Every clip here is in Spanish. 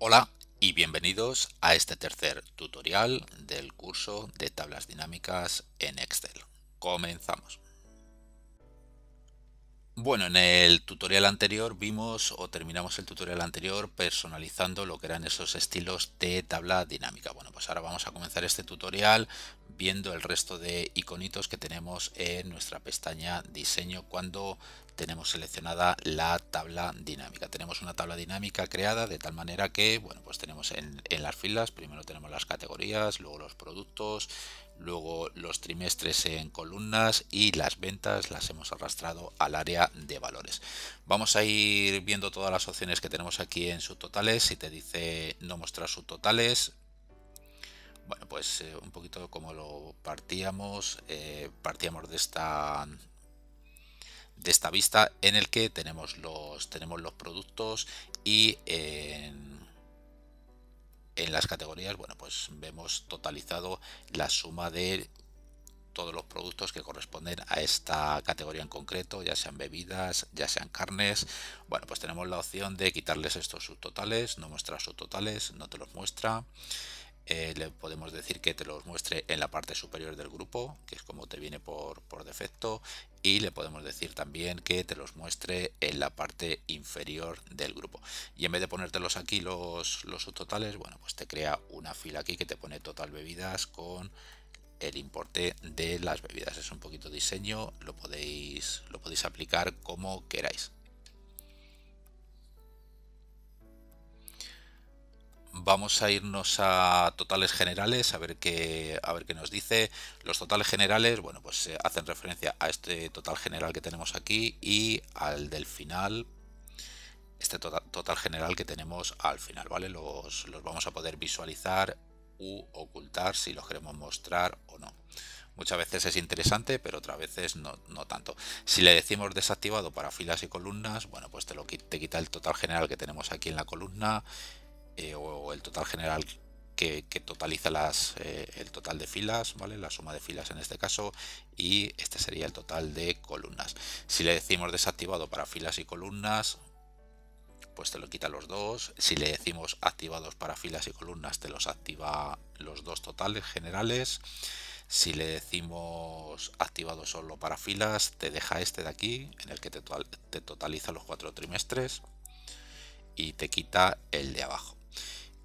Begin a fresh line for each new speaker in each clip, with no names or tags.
Hola y bienvenidos a este tercer tutorial del curso de tablas dinámicas en Excel. Comenzamos. Bueno, en el tutorial anterior vimos o terminamos el tutorial anterior personalizando lo que eran esos estilos de tabla dinámica. Bueno, pues ahora vamos a comenzar este tutorial viendo el resto de iconitos que tenemos en nuestra pestaña diseño cuando tenemos seleccionada la tabla dinámica. Tenemos una tabla dinámica creada de tal manera que, bueno, pues tenemos en las filas, primero tenemos las categorías, luego los productos, luego los trimestres en columnas y las ventas las hemos arrastrado al área de valores. Vamos a ir viendo todas las opciones que tenemos aquí en subtotales. Si te dice no mostrar subtotales, bueno, pues un poquito como lo partíamos de esta vista en el que tenemos los productos y en las categorías, bueno, pues vemos totalizado la suma de todos los productos que corresponden a esta categoría en concreto, ya sean bebidas, ya sean carnes. Bueno, pues tenemos la opción de quitarles estos subtotales, no muestra subtotales, no te los muestra. Le podemos decir que te los muestre en la parte superior del grupo, que es como te viene por defecto, y le podemos decir también que te los muestre en la parte inferior del grupo. Y en vez de ponértelos aquí los subtotales, bueno, pues te crea una fila aquí que te pone total bebidas con el importe de las bebidas. Es un poquito diseño, lo podéis aplicar como queráis. Vamos a irnos a totales generales a ver qué nos dice. Los totales generales, bueno, pues hacen referencia a este total general que tenemos aquí y al del final, este total general que tenemos al final, ¿vale? Los vamos a poder visualizar u ocultar si los queremos mostrar o no. Muchas veces es interesante, pero otras veces no tanto. Si le decimos desactivado para filas y columnas, bueno, pues te quita el total general que tenemos aquí en la columna, o el total general que totaliza el total de filas, ¿vale? La suma de filas en este caso, y este sería el total de columnas. Si le decimos desactivado para filas y columnas, pues te lo quita los dos. Si le decimos activados para filas y columnas, te los activa los dos totales generales. Si le decimos activado solo para filas, te deja este de aquí, en el que te totaliza los 4 trimestres, y te quita el de abajo.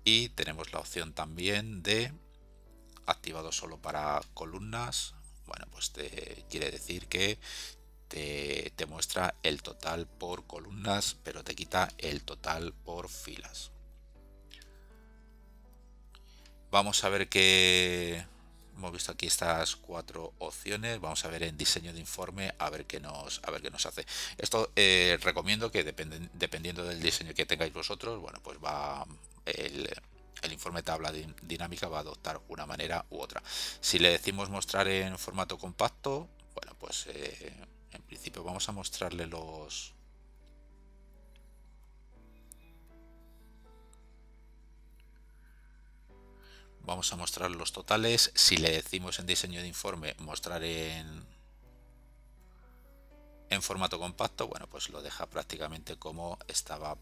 Y tenemos la opción también de activado solo para columnas. Bueno, pues te quiere decir que te muestra el total por columnas, pero te quita el total por filas. Vamos a ver que hemos visto aquí estas cuatro opciones. Vamos a ver en diseño de informe a ver qué nos hace. Esto recomiendo que dependiendo del diseño que tengáis vosotros, bueno, pues el, el informe tabla dinámica va a adoptar una manera u otra. Si le decimos mostrar en formato compacto, bueno, pues en principio vamos a mostrarle vamos a mostrar los totales. Si le decimos en diseño de informe mostrar en formato compacto, bueno, pues lo deja prácticamente como estaba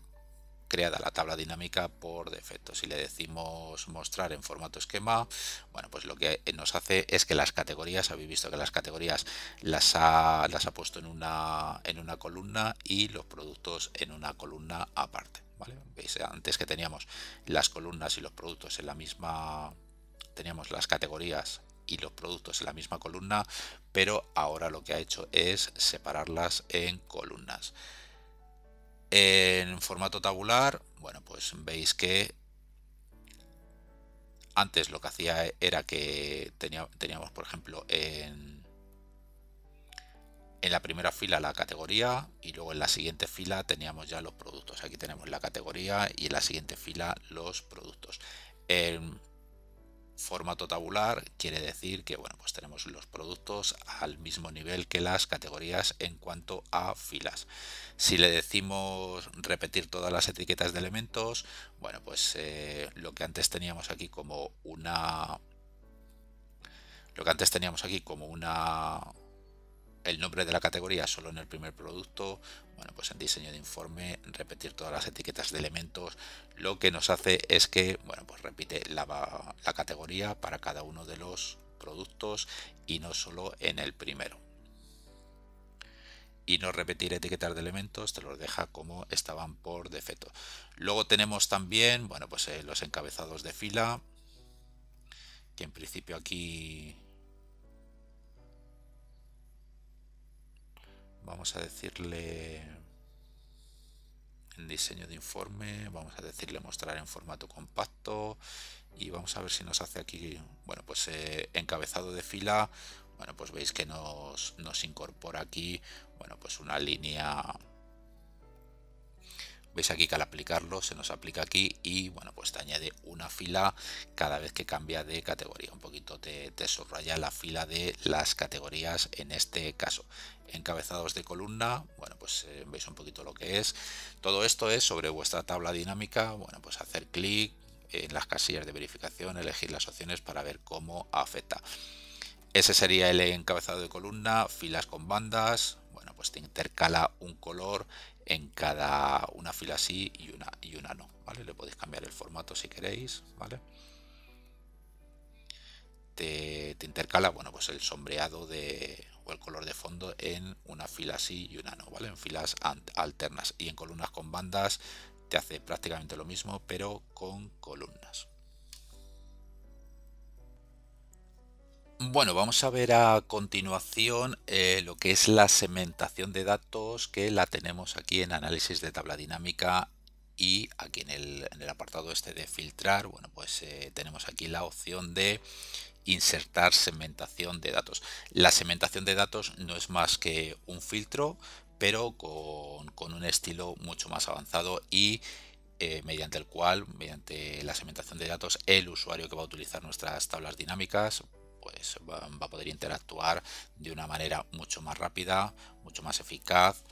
creada la tabla dinámica por defecto. Si le decimos mostrar en formato esquema, bueno, pues lo que nos hace es que las categorías, habéis visto que las categorías las ha puesto en una columna y los productos en una columna aparte. ¿Vale? ¿Veis? Antes que teníamos las columnas y los productos en la misma, teníamos las categorías y los productos en la misma columna, pero ahora lo que ha hecho es separarlas en columnas. En formato tabular, bueno, pues veis que antes lo que hacía era que teníamos, por ejemplo, en la primera fila la categoría y luego en la siguiente fila teníamos ya los productos. Aquí tenemos la categoría y en la siguiente fila los productos. En formato tabular quiere decir que, bueno, pues tenemos los productos al mismo nivel que las categorías en cuanto a filas. Si le decimos repetir todas las etiquetas de elementos, bueno, pues lo que antes teníamos aquí como el nombre de la categoría solo en el primer producto. Bueno, pues en diseño de informe repetir todas las etiquetas de elementos, lo que nos hace es que, bueno, pues repite la categoría para cada uno de los productos y no solo en el primero. Y no repetir etiquetas de elementos, te los deja como estaban por defecto. Luego tenemos también, bueno, pues los encabezados de fila, que en principio aquí vamos a decirle en diseño de informe, vamos a decirle mostrar en formato compacto y vamos a ver si nos hace aquí, bueno, pues encabezado de fila. Bueno, pues veis que nos incorpora aquí, bueno, pues una línea. Veis aquí que al aplicarlo se nos aplica aquí y bueno, pues te añade una fila cada vez que cambia de categoría. Un poquito te subraya la fila de las categorías en este caso. Encabezados de columna, bueno, pues veis un poquito lo que es. Todo esto es sobre vuestra tabla dinámica. Bueno, pues hacer clic en las casillas de verificación, elegir las opciones para ver cómo afecta. Ese sería el encabezado de columna, filas con bandas. Bueno, pues te intercala un color en cada una fila sí y una no, ¿vale? Le podéis cambiar el formato si queréis, ¿vale? Te intercala, bueno, pues el sombreado o el color de fondo en una fila sí y una no, ¿vale? En filas alternas, y en columnas con bandas te hace prácticamente lo mismo, pero con columnas. Bueno, vamos a ver a continuación lo que es la segmentación de datos, que la tenemos aquí en análisis de tabla dinámica, y aquí en el apartado este de filtrar, bueno, pues tenemos aquí la opción de insertar segmentación de datos. La segmentación de datos no es más que un filtro, pero con un estilo mucho más avanzado y mediante el cual, mediante la segmentación de datos, el usuario que va a utilizar nuestras tablas dinámicas pues va a poder interactuar de una manera mucho más rápida, mucho más eficaz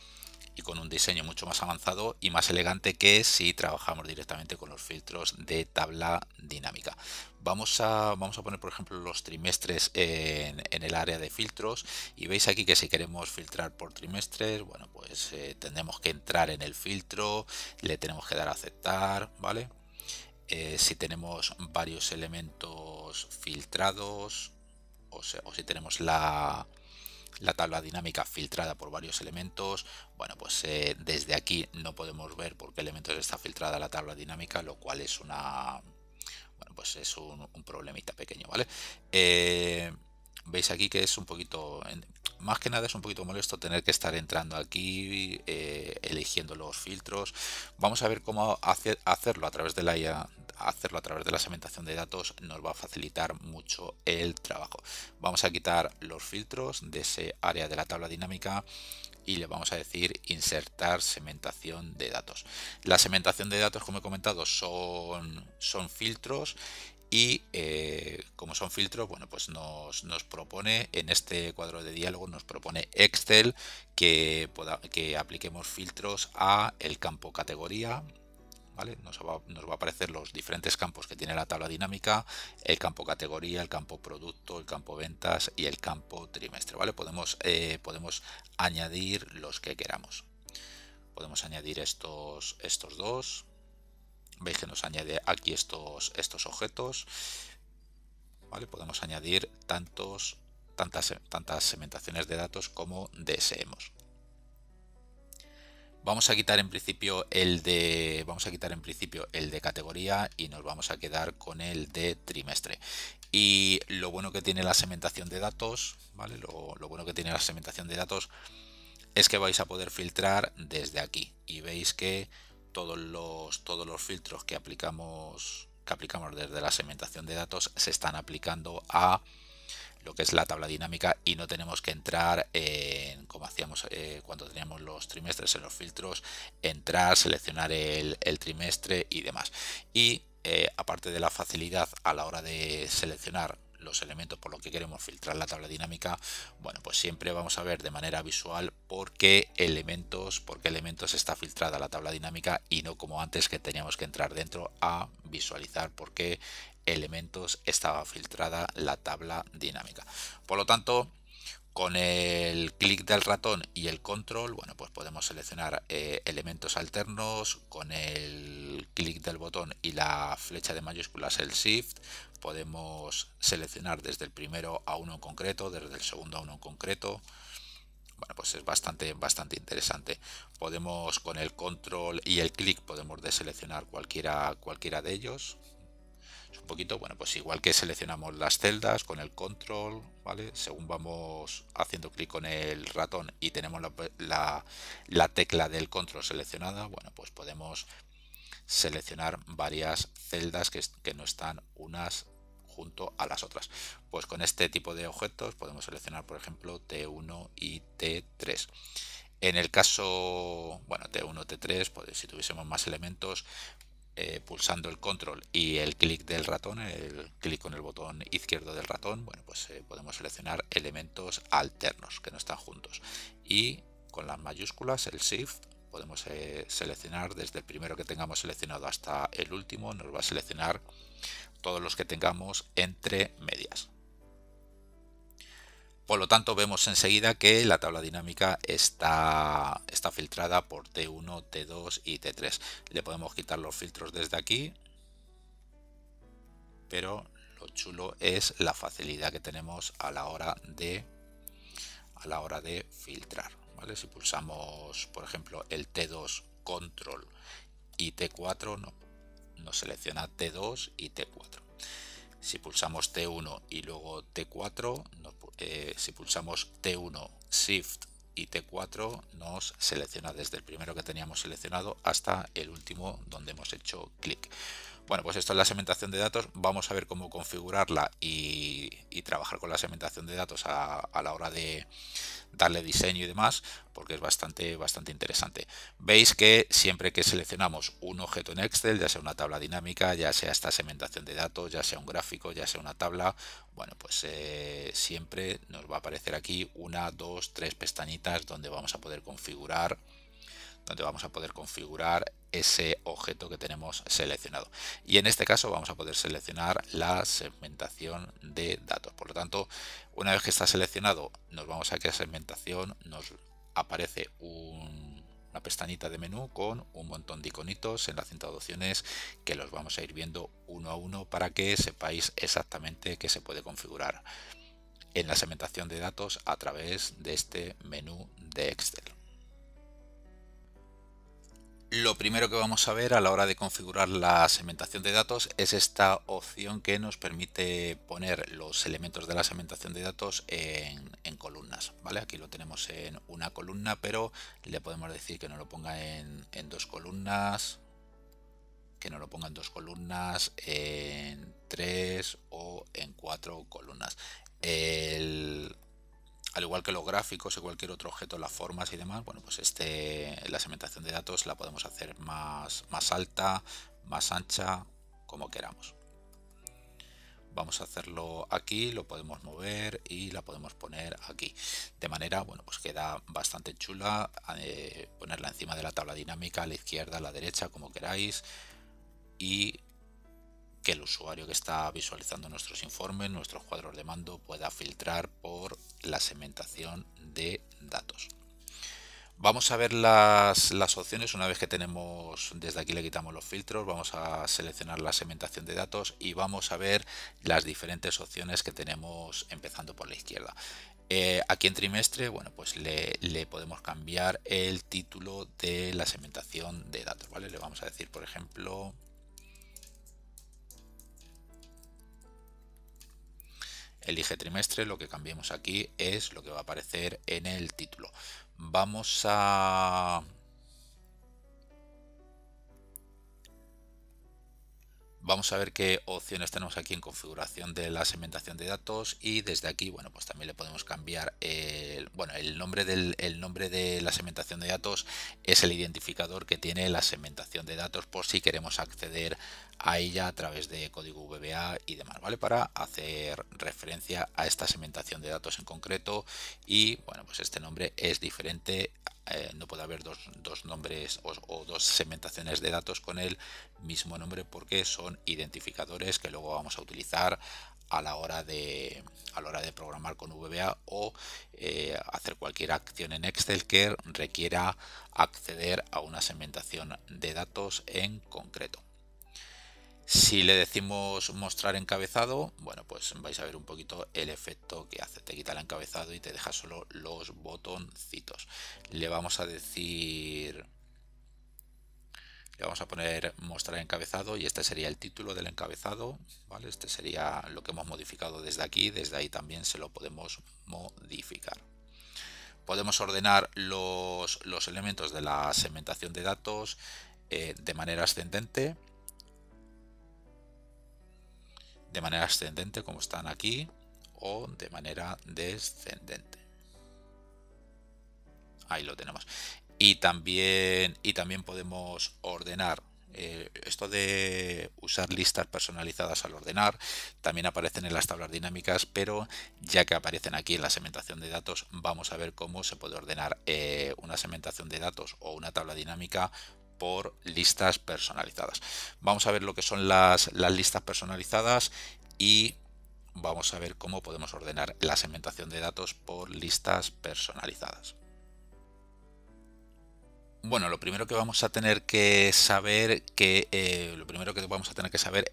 y con un diseño mucho más avanzado y más elegante que si trabajamos directamente con los filtros de tabla dinámica. Vamos a poner, por ejemplo, los trimestres en el área de filtros, y veis aquí que si queremos filtrar por trimestres, bueno, pues tendremos que entrar en el filtro, le tenemos que dar a aceptar, ¿vale? Si tenemos varios elementos filtrados, o si tenemos la tabla dinámica filtrada por varios elementos, bueno, pues desde aquí no podemos ver por qué elementos está filtrada la tabla dinámica, lo cual es bueno, pues es un problemita pequeño, ¿vale? Veis aquí que es un poquito, más que nada es un poquito molesto tener que estar entrando aquí, eligiendo los filtros. Vamos a ver cómo hacerlo a través de hacerlo a través de la segmentación de datos. Nos va a facilitar mucho el trabajo. Vamos a quitar los filtros de ese área de la tabla dinámica y le vamos a decir insertar segmentación de datos. La segmentación de datos, como he comentado, son filtros, y como son filtros, bueno, pues nos propone en este cuadro de diálogo, nos propone Excel que apliquemos filtros a el campo categoría, ¿vale? Nos va a aparecer los diferentes campos que tiene la tabla dinámica: el campo categoría, el campo producto, el campo ventas y el campo trimestre, ¿vale? Podemos añadir los que queramos. Podemos añadir estos dos. Veis que nos añade aquí estos objetos, ¿vale? Podemos añadir tantas segmentaciones de datos como deseemos. Vamos a quitar en principio el de categoría y nos vamos a quedar con el de trimestre. Y lo bueno que tiene la segmentación de datos, ¿vale? Lo bueno que tiene la segmentación de datos es que vais a poder filtrar desde aquí, y veis que todos los filtros que aplicamos desde la segmentación de datos se están aplicando a lo que es la tabla dinámica, y no tenemos que entrar como hacíamos cuando teníamos los trimestres en los filtros, entrar, seleccionar el trimestre y demás. Y aparte de la facilidad a la hora de seleccionar los elementos por lo que queremos filtrar la tabla dinámica, bueno, pues siempre vamos a ver de manera visual por qué elementos está filtrada la tabla dinámica, y no como antes que teníamos que entrar dentro a visualizar por qué elementos estaba filtrada la tabla dinámica. Por lo tanto, Con el clic del ratón y el control, bueno, pues podemos seleccionar elementos alternos. Con el clic del botón y la flecha de mayúsculas, el Shift, podemos seleccionar desde el primero a uno en concreto, desde el segundo a uno en concreto. Bueno, pues es bastante interesante. Podemos con el control y el clic podemos deseleccionar cualquiera de ellos. Es un poquito, bueno, pues igual que seleccionamos las celdas con el control, ¿vale? Según vamos haciendo clic con el ratón y tenemos la tecla del control seleccionada, bueno, pues podemos seleccionar varias celdas que no están unas junto a las otras. Pues con este tipo de objetos podemos seleccionar, por ejemplo, T1 y T3. En el caso, bueno, T1, T3, pues si tuviésemos más elementos, pulsando el control y el clic del ratón, el clic con el botón izquierdo del ratón, bueno, pues podemos seleccionar elementos alternos que no están juntos. Y con las mayúsculas, el Shift, podemos seleccionar desde el primero que tengamos seleccionado hasta el último. Nos va a seleccionar todos los que tengamos entre medias. Por lo tanto, vemos enseguida que la tabla dinámica está filtrada por T1, T2 y T3. Le podemos quitar los filtros desde aquí, pero lo chulo es la facilidad que tenemos a la hora de filtrar, ¿vale? Si pulsamos, por ejemplo, el T2, control y T4, nos selecciona T2 y T4. Si pulsamos T1 y luego T4, si pulsamos T1, Shift y T4, nos selecciona desde el primero que teníamos seleccionado hasta el último donde hemos hecho clic. Bueno, pues esto es la segmentación de datos. Vamos a ver cómo configurarla y trabajar con la segmentación de datos a la hora de darle diseño y demás, porque es bastante interesante. Veis que siempre que seleccionamos un objeto en Excel, ya sea una tabla dinámica, ya sea esta segmentación de datos, ya sea un gráfico, ya sea una tabla, bueno, pues siempre nos va a aparecer aquí una, dos, tres pestañitas donde vamos a poder configurar ese objeto que tenemos seleccionado. Y en este caso vamos a poder seleccionar la segmentación de datos. Por lo tanto, una vez que está seleccionado, nos vamos aquí a segmentación, nos aparece una pestañita de menú con un montón de iconitos en la cinta de opciones que los vamos a ir viendo uno a uno para que sepáis exactamente qué se puede configurar en la segmentación de datos a través de este menú de Excel. Lo primero que vamos a ver a la hora de configurar la segmentación de datos es esta opción que nos permite poner los elementos de la segmentación de datos en columnas, ¿vale? Aquí lo tenemos en una columna, pero le podemos decir que no lo ponga en dos columnas, que no lo ponga en dos columnas, en tres o en cuatro columnas. Al igual que los gráficos y cualquier otro objeto, las formas y demás, bueno, pues la segmentación de datos la podemos hacer más alta, más ancha, como queramos. Vamos a hacerlo aquí, lo podemos mover y la podemos poner aquí. De manera, bueno, pues queda bastante chula, ponerla encima de la tabla dinámica, a la izquierda, a la derecha, como queráis. Y que el usuario que está visualizando nuestros informes, nuestros cuadros de mando, pueda filtrar por la segmentación de datos. Vamos a ver las opciones. Una vez que tenemos, desde aquí le quitamos los filtros, vamos a seleccionar la segmentación de datos y vamos a ver las diferentes opciones que tenemos empezando por la izquierda. Aquí en trimestre, bueno, pues le podemos cambiar el título de la segmentación de datos, ¿vale? Le vamos a decir, por ejemplo, elige trimestre. Lo que cambiemos aquí es lo que va a aparecer en el título. Vamos a ver qué opciones tenemos aquí en configuración de la segmentación de datos, y desde aquí, bueno, pues también le podemos cambiar el nombre de la segmentación de datos es el identificador que tiene la segmentación de datos, por si queremos acceder a ella a través de código VBA y demás, ¿vale? Para hacer referencia a esta segmentación de datos en concreto. Y bueno, pues este nombre es diferente. No puede haber dos nombres o dos segmentaciones de datos con el mismo nombre, porque son identificadores que luego vamos a utilizar a la hora de programar con VBA o hacer cualquier acción en Excel que requiera acceder a una segmentación de datos en concreto. Si le decimos mostrar encabezado, bueno, pues vais a ver un poquito el efecto que hace. Te quita el encabezado y te deja solo los botoncitos. Le vamos a decir, le vamos a poner mostrar encabezado y este sería el título del encabezado, ¿vale? Este sería lo que hemos modificado desde aquí. Desde ahí también se lo podemos modificar. Podemos ordenar los elementos de la segmentación de datos de manera ascendente como están aquí, o de manera descendente. Ahí lo tenemos. Y también podemos ordenar. Esto de usar listas personalizadas al ordenar también aparecen en las tablas dinámicas, pero ya que aparecen aquí en la segmentación de datos, vamos a ver cómo se puede ordenar una segmentación de datos o una tabla dinámica por listas personalizadas. Vamos a ver lo que son las listas personalizadas y vamos a ver cómo podemos ordenar la segmentación de datos por listas personalizadas. Bueno, lo primero que vamos a tener que saber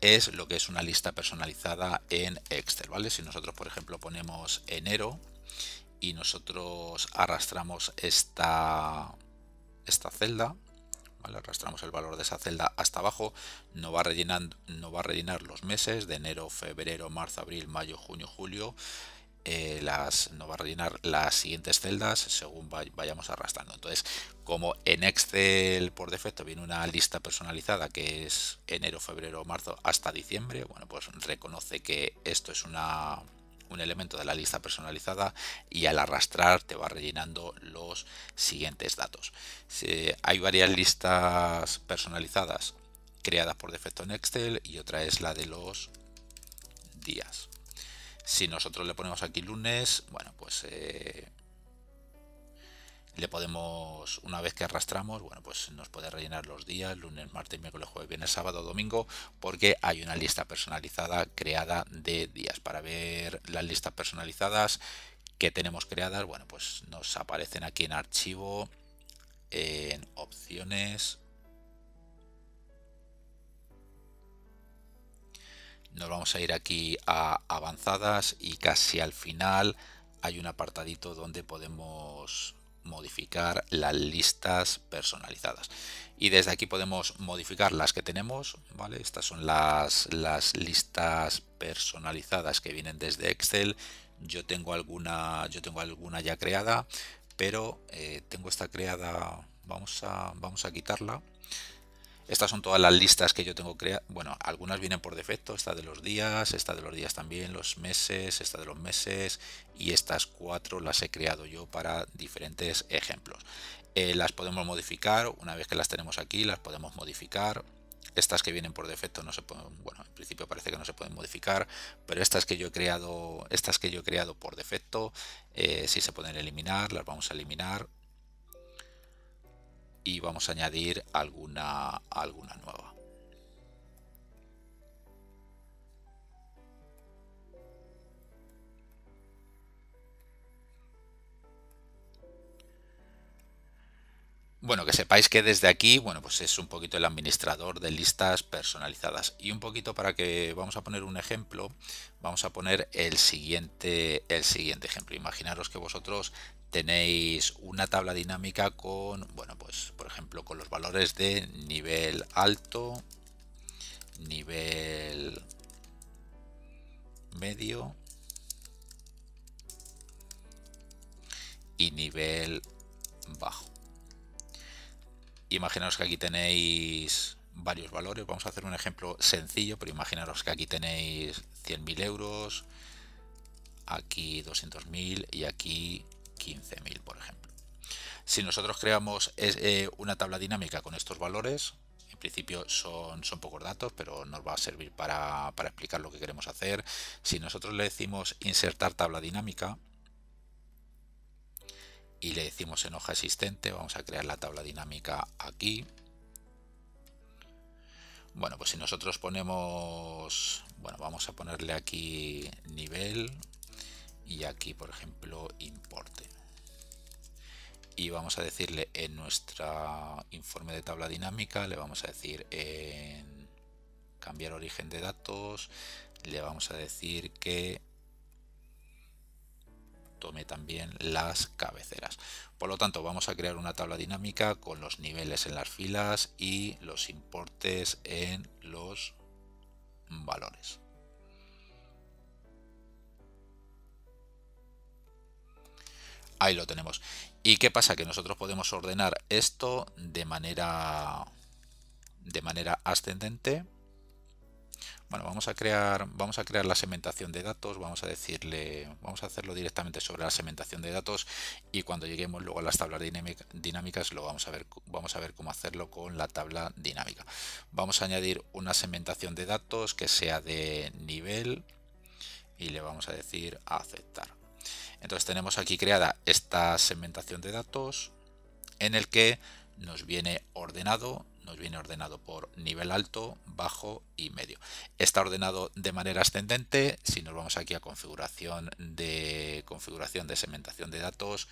es lo que es una lista personalizada en Excel, ¿vale? Si nosotros, por ejemplo, ponemos enero y nosotros arrastramos esta celda, ¿vale? Arrastramos el valor de esa celda hasta abajo, nos va a rellenar los meses de enero, febrero, marzo, abril, mayo, junio, julio. Nos va a rellenar las siguientes celdas según vayamos arrastrando. Entonces, como en Excel por defecto viene una lista personalizada que es enero, febrero, marzo hasta diciembre, bueno, pues reconoce que esto es un elemento de la lista personalizada y al arrastrar te va rellenando los siguientes datos. Hay varias listas personalizadas creadas por defecto en Excel y otra es la de los días. Si nosotros le ponemos aquí lunes, bueno, pues le podemos, una vez que arrastramos, bueno, pues nos puede rellenar los días, lunes, martes, miércoles, jueves, viernes, sábado, domingo, porque hay una lista personalizada creada de días. Para ver las listas personalizadas que tenemos creadas, bueno, pues nos aparecen aquí en archivo, en opciones. Nos vamos a ir aquí a avanzadas y casi al final hay un apartadito donde podemos modificar las listas personalizadas y desde aquí podemos modificar las que tenemos, ¿vale? Estas son las listas personalizadas que vienen desde Excel. Yo tengo alguna ya creada, pero tengo esta creada, vamos a quitarla. Estas son todas las listas que yo tengo creadas. Bueno, algunas vienen por defecto, esta de los días también, los meses, esta de los meses, y estas 4 las he creado yo para diferentes ejemplos. Las podemos modificar, una vez que las tenemos aquí, las podemos modificar. Estas que vienen por defecto no se pueden, bueno, en principio parece que no se pueden modificar, pero estas que yo he creado por defecto, sí se pueden eliminar, las vamos a eliminar. Y vamos a añadir alguna nueva. Bueno, que sepáis que desde aquí, bueno, pues es un poquito el administrador de listas personalizadas. Y un poquito para que vamos a poner un ejemplo, vamos a poner el siguiente ejemplo. Imaginaros que vosotros tenéis una tabla dinámica con, bueno, pues por ejemplo con los valores de nivel alto, nivel medio y nivel bajo. Imaginaos que aquí tenéis varios valores. Vamos a hacer un ejemplo sencillo, pero imaginaros que aquí tenéis 100.000 euros, aquí 200.000 y aquí 15.000, por ejemplo. Si nosotros creamos una tabla dinámica con estos valores, En principio son pocos datos, pero nos va a servir para explicar lo que queremos hacer. Si nosotros le decimos insertar tabla dinámica y le decimos en hoja existente, vamos a crear la tabla dinámica aquí. Bueno, pues si nosotros ponemos, bueno, vamos a ponerle aquí nivel y aquí, por ejemplo, importe. Y vamos a decirle en nuestro informe de tabla dinámica, le vamos a decir en cambiar origen de datos, le vamos a decir que tome también las cabeceras. Por lo tanto, vamos a crear una tabla dinámica con los niveles en las filas y los importes en los valores. Ahí lo tenemos. ¿Y qué pasa? Que nosotros podemos ordenar esto de manera ascendente. Bueno, vamos a crear la segmentación de datos, vamos a hacerlo directamente sobre la segmentación de datos y cuando lleguemos luego a las tablas dinámicas lo vamos a ver cómo hacerlo con la tabla dinámica. Vamos a añadir una segmentación de datos que sea de nivel y le vamos a decir aceptar. Entonces tenemos aquí creada esta segmentación de datos en el que nos viene ordenado por nivel alto, bajo y medio. Está ordenado de manera ascendente. Si nos vamos aquí a configuración de segmentación de datos,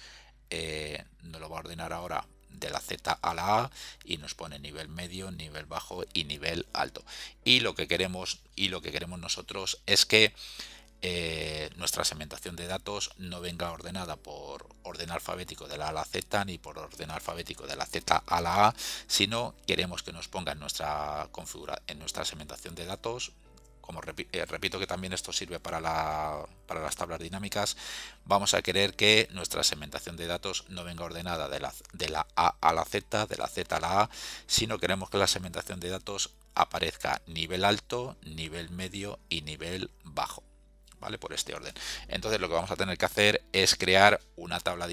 nos lo va a ordenar ahora de la Z a la A y nos pone nivel medio, nivel bajo y nivel alto. Y lo que queremos nosotros es que nuestra segmentación de datos no venga ordenada por orden alfabético de la A a la Z ni por orden alfabético de la Z a la A, sino queremos que nos ponga en nuestra segmentación de datos. Como repito que también esto sirve para las tablas dinámicas, vamos a querer que nuestra segmentación de datos no venga ordenada de la A a la Z, de la Z a la A, sino queremos que la segmentación de datos aparezca nivel alto, nivel medio y nivel bajo. ¿Vale? Por este orden. Entonces lo que vamos a tener que hacer es crear una tabla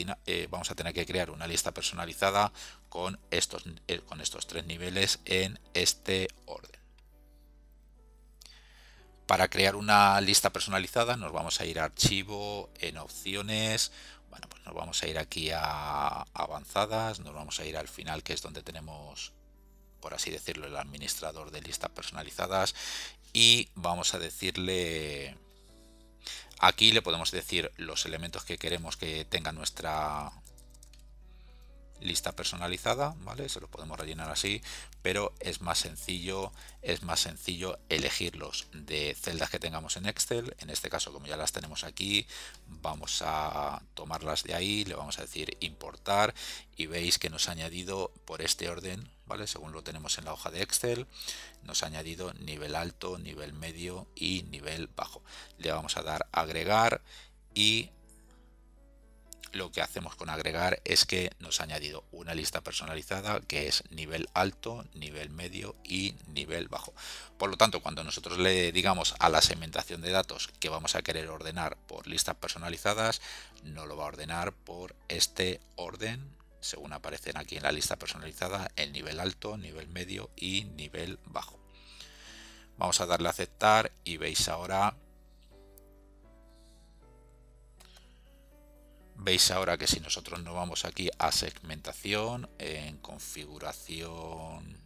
vamos a tener que crear una lista personalizada con estos tres niveles en este orden. Para crear una lista personalizada nos vamos a ir a archivo, en opciones, bueno, pues nos vamos a ir aquí a avanzadas, nos vamos a ir al final, que es donde tenemos, por así decirlo, el administrador de listas personalizadas, y vamos a decirle, aquí le podemos decir los elementos que queremos que tenga nuestra lista personalizada, ¿vale? Se lo podemos rellenar así, pero es más sencillo elegirlos de celdas que tengamos en Excel. En este caso, como ya las tenemos aquí, vamos a tomarlas de ahí, le vamos a decir importar y veis que nos ha añadido por este orden, ¿vale? Según lo tenemos en la hoja de Excel, nos ha añadido nivel alto, nivel medio y nivel bajo. Le vamos a dar agregar y lo que hacemos con agregar es que nos ha añadido una lista personalizada que es nivel alto, nivel medio y nivel bajo. Por lo tanto, cuando nosotros le digamos a la segmentación de datos que vamos a querer ordenar por listas personalizadas, nos lo va a ordenar por este orden, según aparecen aquí en la lista personalizada, el nivel alto, nivel medio y nivel bajo. Vamos a darle a aceptar y veis ahora que si nosotros nos vamos aquí a segmentación, en configuración,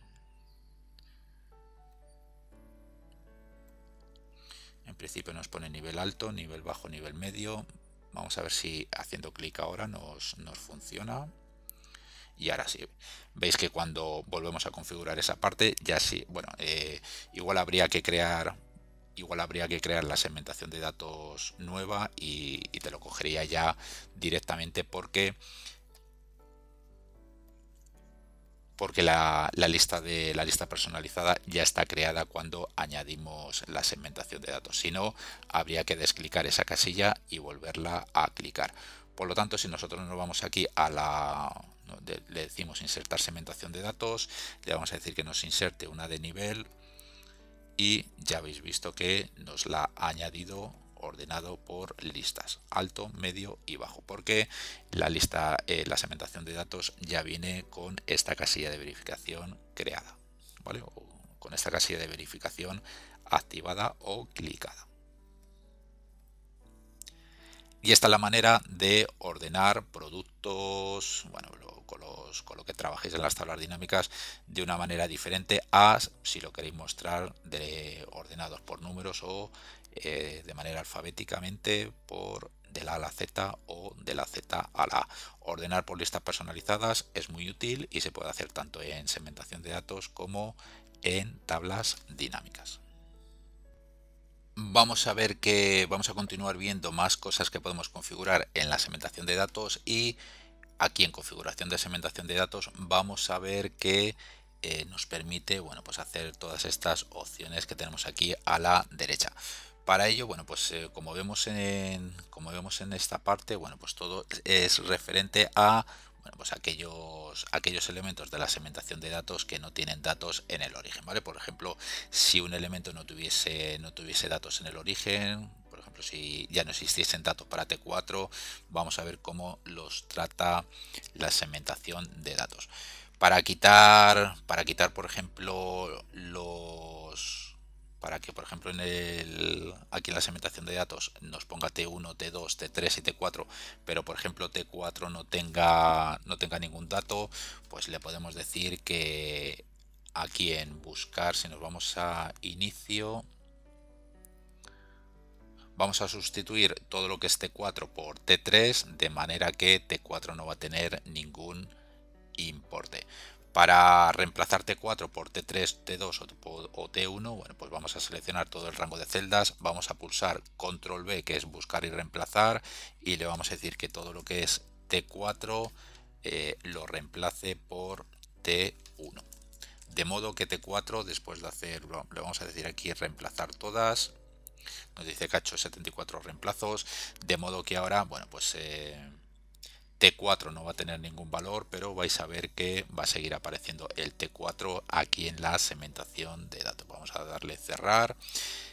en principio nos pone nivel alto, nivel bajo, nivel medio. Vamos a ver si haciendo clic ahora nos funciona. Y ahora sí, veis que cuando volvemos a configurar esa parte, ya sí, bueno, igual habría que crear la segmentación de datos nueva y te lo cogería ya directamente porque la lista personalizada ya está creada cuando añadimos la segmentación de datos. Si no, habría que desclicar esa casilla y volverla a clicar. Por lo tanto, si nosotros nos vamos aquí le decimos insertar segmentación de datos, le vamos a decir que nos inserte una de nivel y ya habéis visto que nos la ha añadido ordenado por listas, alto, medio y bajo, porque la segmentación de datos ya viene con esta casilla de verificación creada. ¿vale? O con esta casilla de verificación activada o clicada. Y esta es la manera de ordenar productos, bueno, con lo que trabajéis en las tablas dinámicas de una manera diferente a si lo queréis mostrar ordenados por números o de manera alfabéticamente por de la A a la Z o de la Z a la A. Ordenar por listas personalizadas es muy útil y se puede hacer tanto en segmentación de datos como en tablas dinámicas. Vamos a ver que vamos a continuar viendo más cosas que podemos configurar en la segmentación de datos, y aquí en configuración de segmentación de datos vamos a ver que nos permite, bueno, pues hacer todas estas opciones que tenemos aquí a la derecha. Para ello, bueno, pues como vemos en esta parte, bueno, pues todo es referente a, bueno, pues aquellos elementos de la segmentación de datos que no tienen datos en el origen, ¿vale? Por ejemplo, si un elemento no tuviese datos en el origen, por ejemplo, si ya no existiesen datos para T4, vamos a ver cómo los trata la segmentación de datos. Por ejemplo, para que, por ejemplo, aquí en la segmentación de datos nos ponga T1, T2, T3 y T4, pero por ejemplo T4 no tenga ningún dato, pues le podemos decir que aquí en buscar, si nos vamos a inicio, vamos a sustituir todo lo que es T4 por T3, de manera que T4 no va a tener ningún importe. Para reemplazar T4 por T3, T2 o T1, bueno, pues vamos a seleccionar todo el rango de celdas, vamos a pulsar Control B, que es buscar y reemplazar, y le vamos a decir que todo lo que es T4 lo reemplace por T1. De modo que T4, después de hacerlo, le vamos a decir aquí reemplazar todas. Nos dice que ha hecho 74 reemplazos, de modo que ahora, bueno, pues T4 no va a tener ningún valor, pero vais a ver que va a seguir apareciendo el T4 aquí en la segmentación de datos. Vamos a darle cerrar.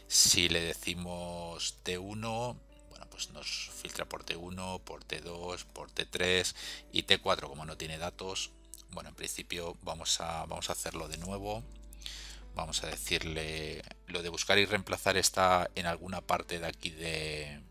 Si le decimos T1, bueno, pues nos filtra por T1, por T2, por T3 y T4, como no tiene datos, bueno, en principio vamos a hacerlo de nuevo. Vamos a decirle lo de buscar y reemplazar está en alguna parte de aquí de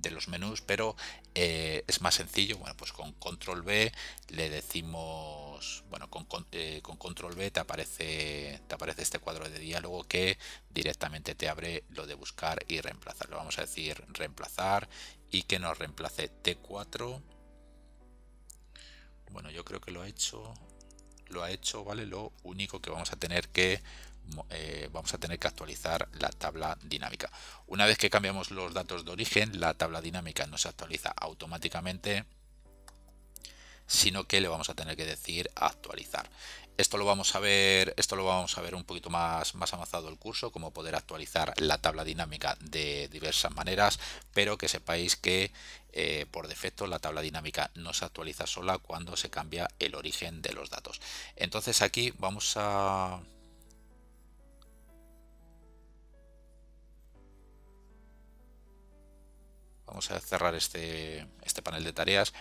los menús, pero es más sencillo. Bueno, pues con control B le decimos, bueno, con control B te aparece este cuadro de diálogo que directamente te abre lo de buscar y reemplazar. Le vamos a decir reemplazar y que nos reemplace T4. Bueno, yo creo que lo ha hecho, ¿vale? Lo único que vamos a tener que actualizar la tabla dinámica. Una vez que cambiamos los datos de origen, la tabla dinámica no se actualiza automáticamente, sino que le vamos a tener que decir actualizar. Esto lo vamos a ver un poquito más avanzado el curso, cómo poder actualizar la tabla dinámica de diversas maneras, pero que sepáis que por defecto la tabla dinámica no se actualiza sola cuando se cambia el origen de los datos. Entonces aquí vamos a cerrar este panel de tareas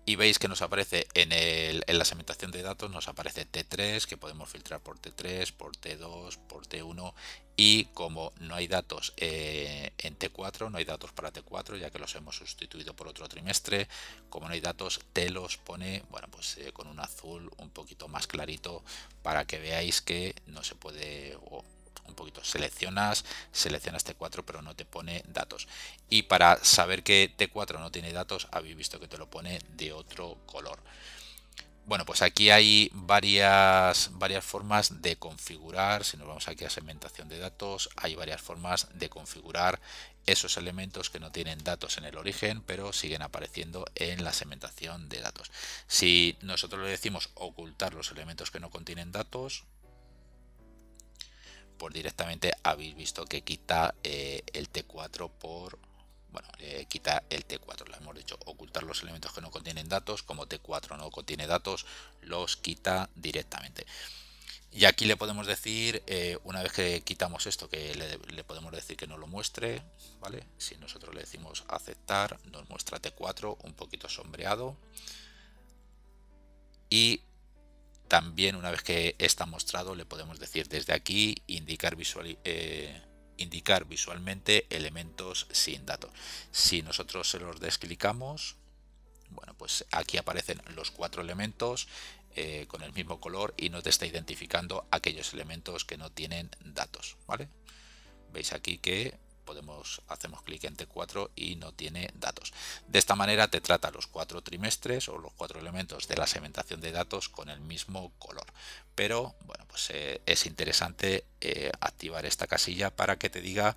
y veis que nos aparece en la segmentación de datos, nos aparece T3, que podemos filtrar por T3, por T2, por T1, y como no hay datos en T4, no hay datos para T4, ya que los hemos sustituido por otro trimestre, como no hay datos, te los pone, bueno, pues con un azul un poquito más clarito para que veáis que no se puede, un poquito, seleccionas T4 pero no te pone datos, y para saber que T4 no tiene datos habéis visto que te lo pone de otro color. Bueno, pues aquí hay varias formas de configurar. Si nos vamos aquí a segmentación de datos, hay varias formas de configurar esos elementos que no tienen datos en el origen pero siguen apareciendo en la segmentación de datos. Si nosotros le decimos ocultar los elementos que no contienen datos, pues directamente habéis visto que quita el T4 por, bueno, quita el T4, le hemos dicho ocultar los elementos que no contienen datos, como T4 no contiene datos, los quita directamente. Y aquí le podemos decir, una vez que quitamos esto, que le podemos decir que no lo muestre, ¿vale? Si nosotros le decimos aceptar, nos muestra T4 un poquito sombreado, y También, una vez que está mostrado, le podemos decir desde aquí indicar visualmente elementos sin datos. Si nosotros se los desclicamos, bueno, pues aquí aparecen los 4 elementos con el mismo color y nos está identificando aquellos elementos que no tienen datos, ¿vale? Veis aquí que hacemos clic en T4 y no tiene datos. De esta manera te trata los 4 trimestres o los 4 elementos de la segmentación de datos con el mismo color. Pero bueno, pues es interesante activar esta casilla para que te diga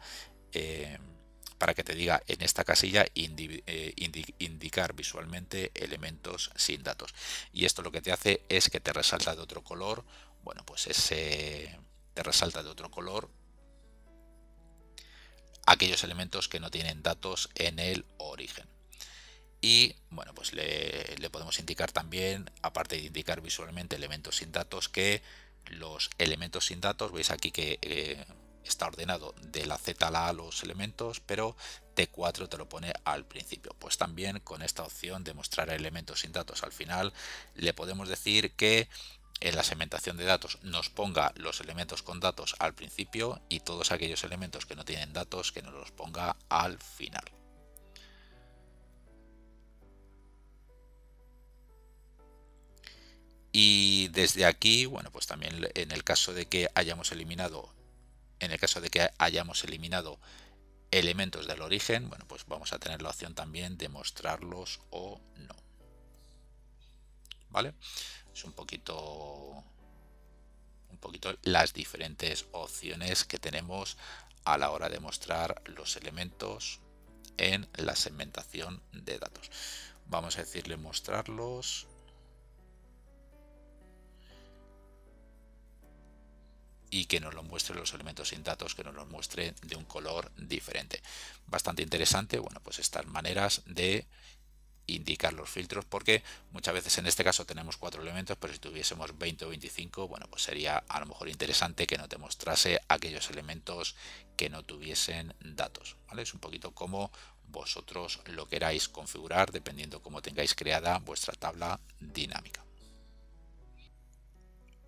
en esta casilla indicar visualmente elementos sin datos. Y esto lo que te hace es que te resalta de otro color, bueno, pues te resalta de otro color aquellos elementos que no tienen datos en el origen. Y bueno, pues le podemos indicar también, aparte de indicar visualmente elementos sin datos, que los elementos sin datos, veis aquí que está ordenado de la Z a la A los elementos, pero T4 te lo pone al principio. Pues también con esta opción de mostrar elementos sin datos al final, le podemos decir que en la segmentación de datos nos ponga los elementos con datos al principio y todos aquellos elementos que no tienen datos que nos los ponga al final. Y desde aquí, bueno, pues también en el caso de que hayamos eliminado elementos del origen, bueno, pues vamos a tener la opción también de mostrarlos o no. ¿Vale? Es un poquito las diferentes opciones que tenemos a la hora de mostrar los elementos en la segmentación de datos. Vamos a decirle mostrarlos. Y que nos lo muestre los elementos sin datos, que nos los muestre de un color diferente. Bastante interesante, bueno, pues estas maneras de indicar los filtros, porque muchas veces en este caso tenemos 4 elementos, pero si tuviésemos 20 o 25, bueno, pues sería a lo mejor interesante que no te mostrase aquellos elementos que no tuviesen datos, ¿vale? Es un poquito como vosotros lo queráis configurar dependiendo cómo tengáis creada vuestra tabla dinámica.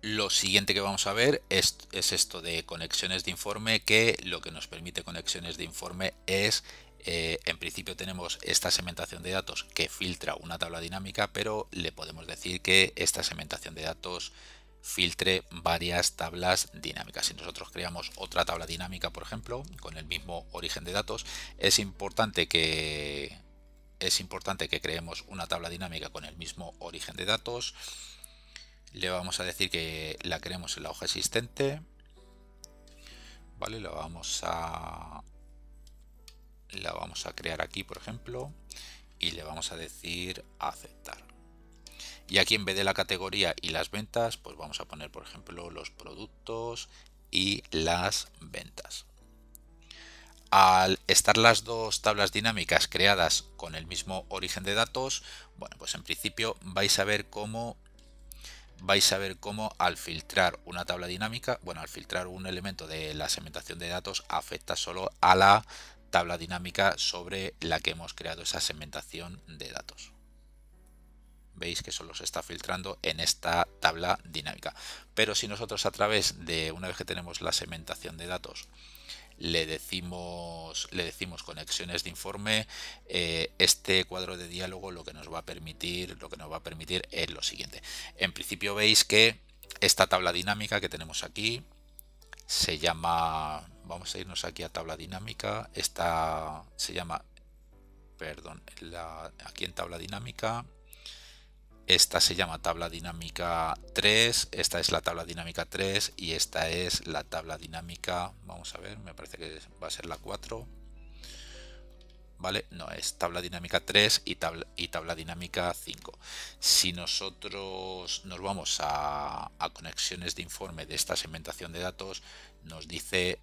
Lo siguiente que vamos a ver es esto de conexiones de informe, que lo que nos permite conexiones de informe es, en principio tenemos esta segmentación de datos que filtra una tabla dinámica, pero le podemos decir que esta segmentación de datos filtre varias tablas dinámicas. Si nosotros creamos otra tabla dinámica, por ejemplo, con el mismo origen de datos, es importante que creemos una tabla dinámica con el mismo origen de datos. Le vamos a decir que la queremos en la hoja existente, ¿vale? La vamos a crear aquí, por ejemplo, y le vamos a decir aceptar. Y aquí, en vez de la categoría y las ventas, pues vamos a poner, por ejemplo, los productos y las ventas. Al estar las dos tablas dinámicas creadas con el mismo origen de datos, bueno, pues en principio vais a ver cómo al filtrar una tabla dinámica, bueno, al filtrar un elemento de la segmentación de datos, afecta solo a la tabla dinámica sobre la que hemos creado esa segmentación de datos. Veis que solo se está filtrando en esta tabla dinámica. Pero si nosotros, a través de, una vez que tenemos la segmentación de datos, le decimos conexiones de informe, este cuadro de diálogo lo que nos va a permitir es lo siguiente. En principio veis que esta tabla dinámica que tenemos aquí se llama, vamos a irnos aquí a tabla dinámica, esta se llama, perdón, aquí en tabla dinámica, esta se llama tabla dinámica 3, esta es la tabla dinámica 3 y esta es la tabla dinámica, vamos a ver, me parece que va a ser la 4, ¿vale? No, es tabla dinámica 3 y tabla dinámica 5. Si nosotros nos vamos a conexiones de informe de esta segmentación de datos, nos dice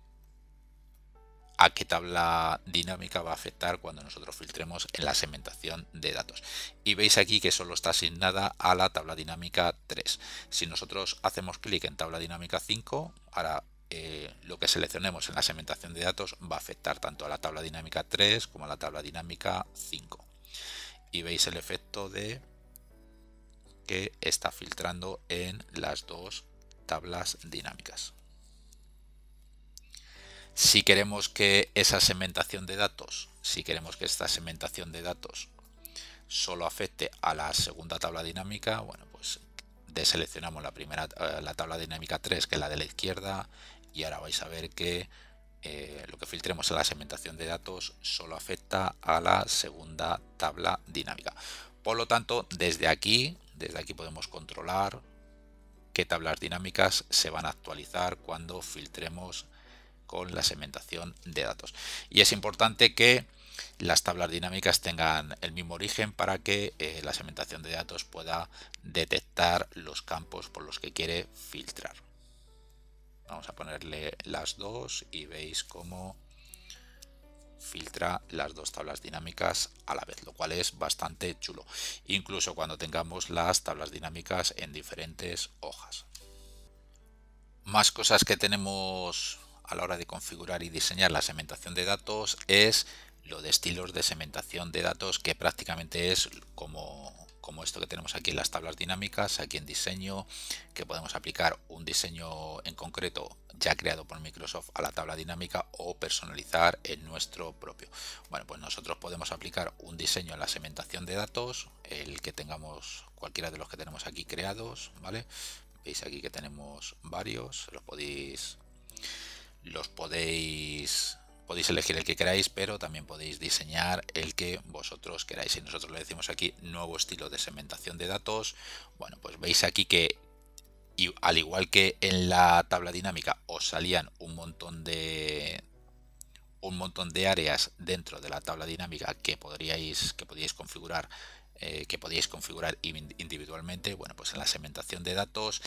a qué tabla dinámica va a afectar cuando nosotros filtremos en la segmentación de datos. Y veis aquí que solo está asignada a la tabla dinámica 3. Si nosotros hacemos clic en tabla dinámica 5, ahora lo que seleccionemos en la segmentación de datos va a afectar tanto a la tabla dinámica 3 como a la tabla dinámica 5. Y veis el efecto de porque está filtrando en las dos tablas dinámicas. Si queremos que esa segmentación de datos, si queremos que esta segmentación de datos solo afecte a la segunda tabla dinámica, bueno, pues deseleccionamos la primera, la tabla dinámica 3, que es la de la izquierda, y ahora vais a ver que lo que filtremos en la segmentación de datos solo afecta a la segunda tabla dinámica. Por lo tanto, desde aquí podemos controlar qué tablas dinámicas se van a actualizar cuando filtremos con la segmentación de datos. Y es importante que las tablas dinámicas tengan el mismo origen para que la segmentación de datos pueda detectar los campos por los que quiere filtrar. Vamos a ponerle las dos y veis cómo filtra las dos tablas dinámicas a la vez, lo cual es bastante chulo, incluso cuando tengamos las tablas dinámicas en diferentes hojas. Más cosas que tenemos a la hora de configurar y diseñar la segmentación de datos es lo de estilos de segmentación de datos, que prácticamente es como esto que tenemos aquí en las tablas dinámicas, aquí en diseño, que podemos aplicar un diseño en concreto ya creado por Microsoft a la tabla dinámica o personalizar el nuestro propio. Bueno, pues nosotros podemos aplicar un diseño en la segmentación de datos, el que tengamos, cualquiera de los que tenemos aquí creados, ¿vale? Veis aquí que tenemos varios, podéis elegir el que queráis, pero también podéis diseñar el que vosotros queráis. Si nosotros le decimos aquí nuevo estilo de segmentación de datos, bueno, pues veis aquí que, y al igual que en la tabla dinámica os salían un montón de áreas dentro de la tabla dinámica que podíais configurar, individualmente. Bueno, pues en la segmentación de datos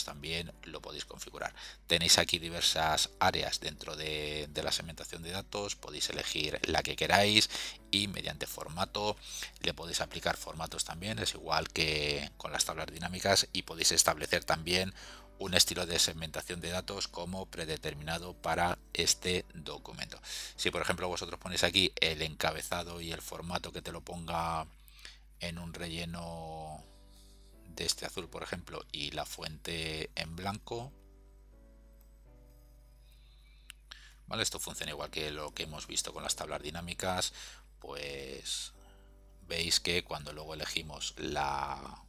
también lo podéis configurar. Tenéis aquí diversas áreas dentro de la segmentación de datos, podéis elegir la que queráis y mediante formato le podéis aplicar formatos también, es igual que con las tablas dinámicas, y podéis establecer también un estilo de segmentación de datos como predeterminado para este documento. Si por ejemplo vosotros ponéis aquí el encabezado y el formato que te lo ponga en un relleno de este azul, por ejemplo, y la fuente en blanco, ¿vale? Esto funciona igual que lo que hemos visto con las tablas dinámicas. Pues veis que cuando luego elegimos la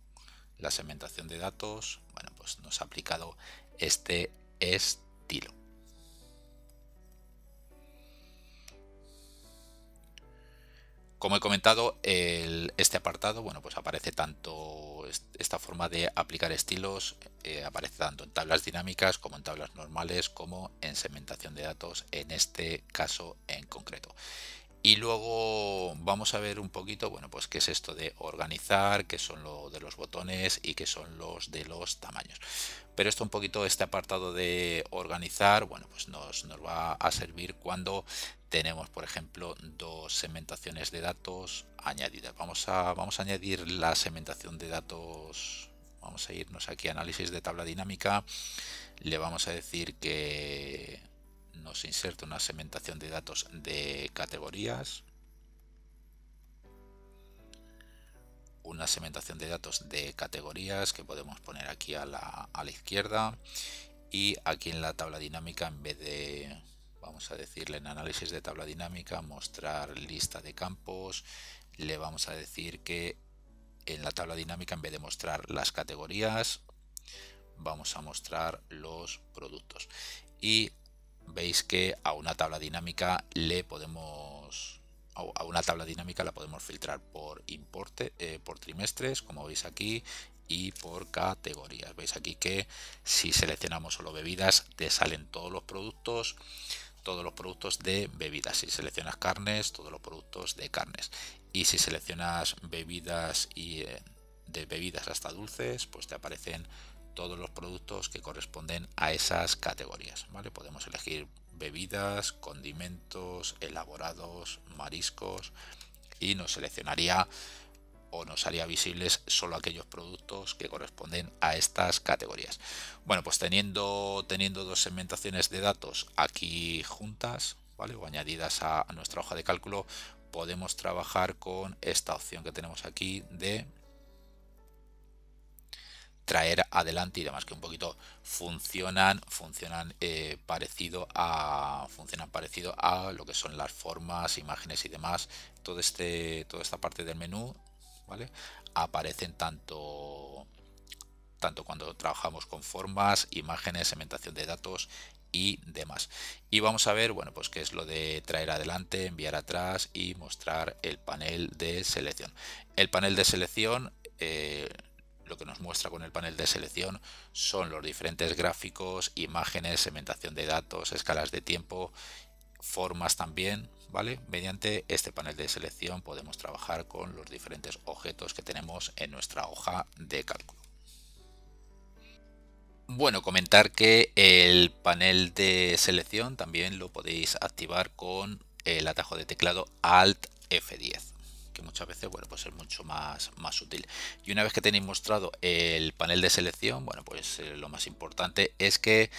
segmentación de datos, bueno, pues nos ha aplicado este estilo. Como he comentado, este apartado, bueno, pues aparece tanto, esta forma de aplicar estilos aparece tanto en tablas dinámicas como en tablas normales, como en segmentación de datos, en este caso en concreto. Y luego vamos a ver un poquito, bueno, pues qué es esto de organizar, qué son lo de los botones y qué son los de los tamaños. Pero esto un poquito, este apartado de organizar, bueno, pues nos va a servir cuando tenemos, por ejemplo, dos segmentaciones de datos añadidas. Vamos a añadir la segmentación de datos. Vamos a irnos aquí a análisis de tabla dinámica. Le vamos a decir que nos inserta una segmentación de datos de categorías, una segmentación de datos de categorías que podemos poner aquí a la izquierda, y aquí en la tabla dinámica, en vez de, vamos a decirle en análisis de tabla dinámica, mostrar lista de campos, le vamos a decir que en la tabla dinámica, en vez de mostrar las categorías, vamos a mostrar los productos. Y veis que a una tabla dinámica la podemos filtrar por importe, por trimestres, como veis aquí, y por categorías. Veis aquí que si seleccionamos solo bebidas, te salen todos los productos de bebidas. Si seleccionas carnes, todos los productos de carnes. Y si seleccionas bebidas y de bebidas hasta dulces, pues te aparecen todos los productos que corresponden a esas categorías, ¿vale? Podemos elegir bebidas, condimentos, elaborados, mariscos, y nos seleccionaría o nos haría visibles solo aquellos productos que corresponden a estas categorías. Bueno, pues teniendo dos segmentaciones de datos aquí juntas, ¿vale?, o añadidas a nuestra hoja de cálculo, podemos trabajar con esta opción que tenemos aquí de traer adelante y demás, que un poquito funcionan parecido a lo que son las formas, imágenes y demás. Toda esta parte del menú, ¿vale? Aparecen tanto cuando trabajamos con formas, imágenes, segmentación de datos y demás. Y vamos a ver, bueno, pues qué es lo de traer adelante, enviar atrás y mostrar el panel de selección. El panel de selección, lo que nos muestra con el panel de selección son los diferentes gráficos, imágenes, segmentación de datos, escalas de tiempo, formas también, ¿vale? Mediante este panel de selección podemos trabajar con los diferentes objetos que tenemos en nuestra hoja de cálculo. Bueno, comentar que el panel de selección también lo podéis activar con el atajo de teclado Alt F10, que muchas veces, bueno, pues es mucho más útil. Y una vez que tenéis mostrado el panel de selección, bueno, pues lo más importante es que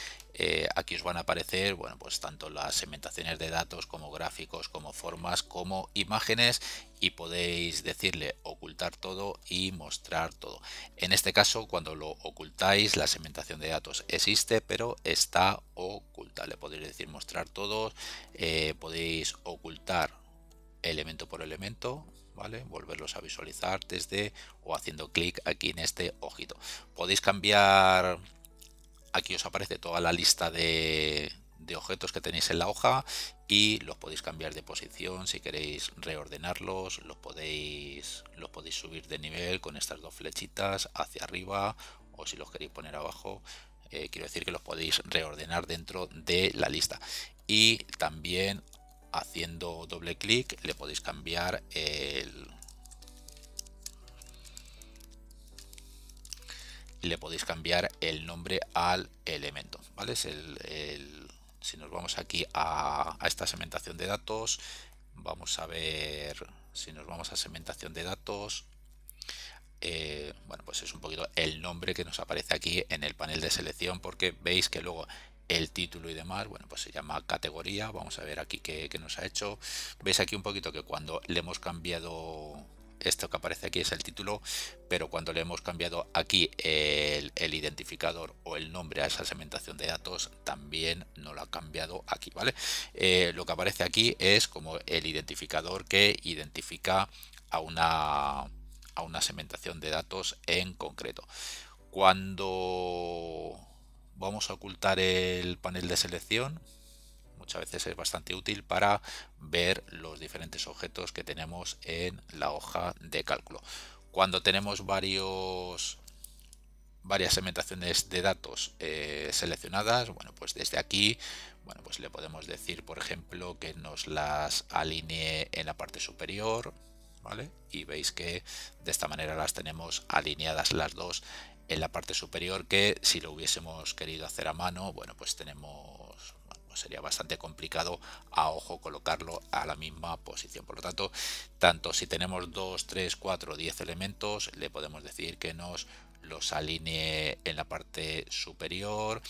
aquí os van a aparecer, bueno, pues tanto las segmentaciones de datos como gráficos, como formas, como imágenes, y podéis decirle ocultar todo y mostrar todo. En este caso, cuando lo ocultáis, la segmentación de datos existe, pero está oculta. Le podéis decir mostrar todo, podéis ocultar elemento por elemento, ¿vale? Volverlos a visualizar desde o haciendo clic aquí en este ojito. Podéis cambiar, aquí os aparece toda la lista de objetos que tenéis en la hoja y los podéis cambiar de posición. Si queréis reordenarlos, los podéis subir de nivel con estas dos flechitas hacia arriba, o si los queréis poner abajo, quiero decir que los podéis reordenar dentro de la lista. Y también haciendo doble clic le podéis cambiar el nombre al elemento, ¿vale? Si nos vamos aquí a esta segmentación de datos, vamos a ver, si nos vamos a segmentación de datos, bueno, pues es un poquito el nombre que nos aparece aquí en el panel de selección, porque veis que luego el título y demás, bueno, pues se llama categoría. Vamos a ver aquí qué nos ha hecho. Veis aquí un poquito que cuando le hemos cambiado, esto que aparece aquí es el título, pero cuando le hemos cambiado aquí el identificador o el nombre a esa segmentación de datos, también nos lo ha cambiado aquí, ¿vale? Lo que aparece aquí es como el identificador que identifica a una segmentación de datos en concreto. Cuando vamos a ocultar el panel de selección, muchas veces es bastante útil para ver los diferentes objetos que tenemos en la hoja de cálculo. Cuando tenemos varias segmentaciones de datos seleccionadas, bueno, pues desde aquí, bueno, pues le podemos decir, por ejemplo, que nos las alinee en la parte superior, ¿vale? Y veis que de esta manera las tenemos alineadas las dos en la parte superior, que si lo hubiésemos querido hacer a mano, bueno, pues sería bastante complicado a ojo colocarlo a la misma posición. Por lo tanto, tanto si tenemos 2, 3, 4, 10 elementos, le podemos decir que nos los alinee en la parte superior.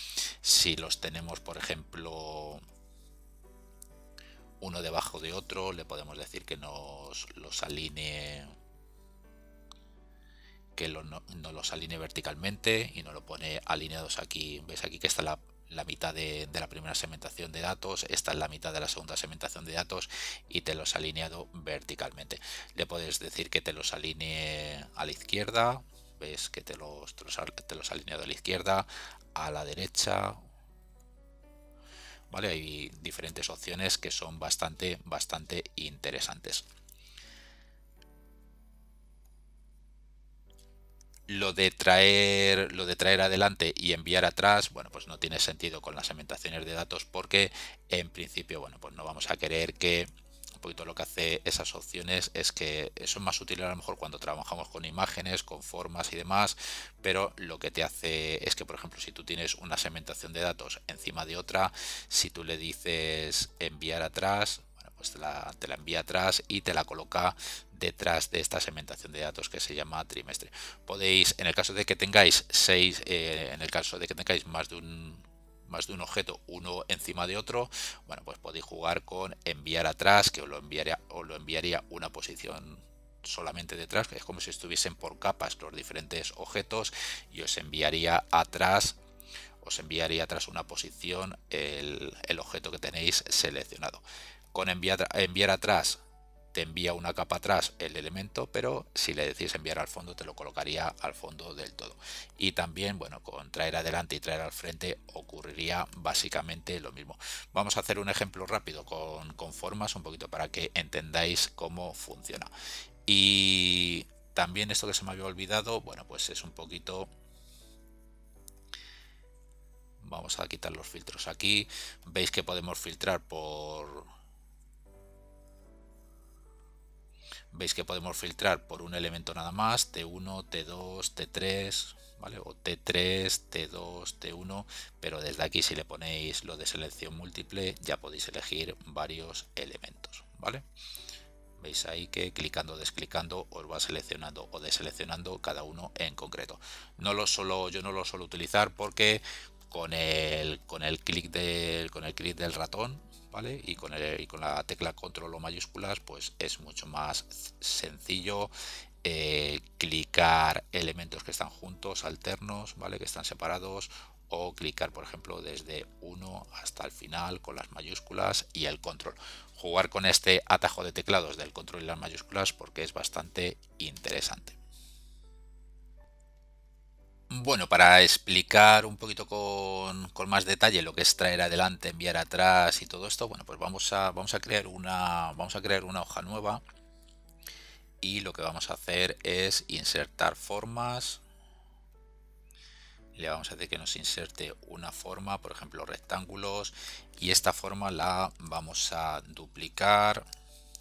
Si los tenemos, por ejemplo, uno debajo de otro, le podemos decir que nos los alinee, nos los alinee verticalmente y nos lo pone alineados aquí. Veis aquí que está la mitad de la primera segmentación de datos, esta es la mitad de la segunda segmentación de datos, y te los ha alineado verticalmente. Le puedes decir que te los alinee a la izquierda, ves que te los ha alineado a la izquierda, a la derecha, ¿vale? Hay diferentes opciones que son bastante interesantes. Lo de traer adelante y enviar atrás, bueno, pues no tiene sentido con las segmentaciones de datos, porque en principio, bueno, pues no vamos a querer que, un poquito lo que hace esas opciones es que eso es más útil a lo mejor cuando trabajamos con imágenes, con formas y demás, pero lo que te hace es que, por ejemplo, si tú tienes una segmentación de datos encima de otra, si tú le dices enviar atrás, pues te la envía atrás y te la coloca detrás de esta segmentación de datos que se llama trimestre. Podéis, en el caso de que tengáis en el caso de que tengáis más de un objeto uno encima de otro, bueno, pues podéis jugar con enviar atrás, que os lo enviaría una posición solamente detrás, que es como si estuviesen por capas los diferentes objetos, y os enviaría atrás una posición el objeto que tenéis seleccionado. Con enviar atrás te envía una capa atrás el elemento, pero si le decís enviar al fondo te lo colocaría al fondo del todo. Y también, bueno, con traer adelante y traer al frente ocurriría básicamente lo mismo. Vamos a hacer un ejemplo rápido con formas, un poquito para que entendáis cómo funciona. Y también esto que se me había olvidado, bueno, pues es un poquito... Vamos a quitar los filtros aquí. Veis que podemos filtrar por un elemento nada más, T1, T2, T3, ¿vale? O T3, T2, T1, pero desde aquí si le ponéis lo de selección múltiple ya podéis elegir varios elementos, ¿vale? Veis ahí que clicando o desclicando os va seleccionando o deseleccionando cada uno en concreto. Yo no lo suelo utilizar porque con el clic del ratón, ¿vale? Y con la tecla control o mayúsculas, pues es mucho más sencillo clicar elementos que están juntos, alternos, ¿vale? Que están separados, o clicar, por ejemplo, desde 1 hasta el final con las mayúsculas y el control. Jugar con este atajo de teclados del control y las mayúsculas porque es bastante interesante. Bueno, para explicar un poquito con más detalle lo que es traer adelante, enviar atrás y todo esto, bueno, pues vamos a crear una hoja nueva, y lo que vamos a hacer es insertar formas. Le vamos a decir que nos inserte una forma, por ejemplo rectángulos, y esta forma la vamos a duplicar,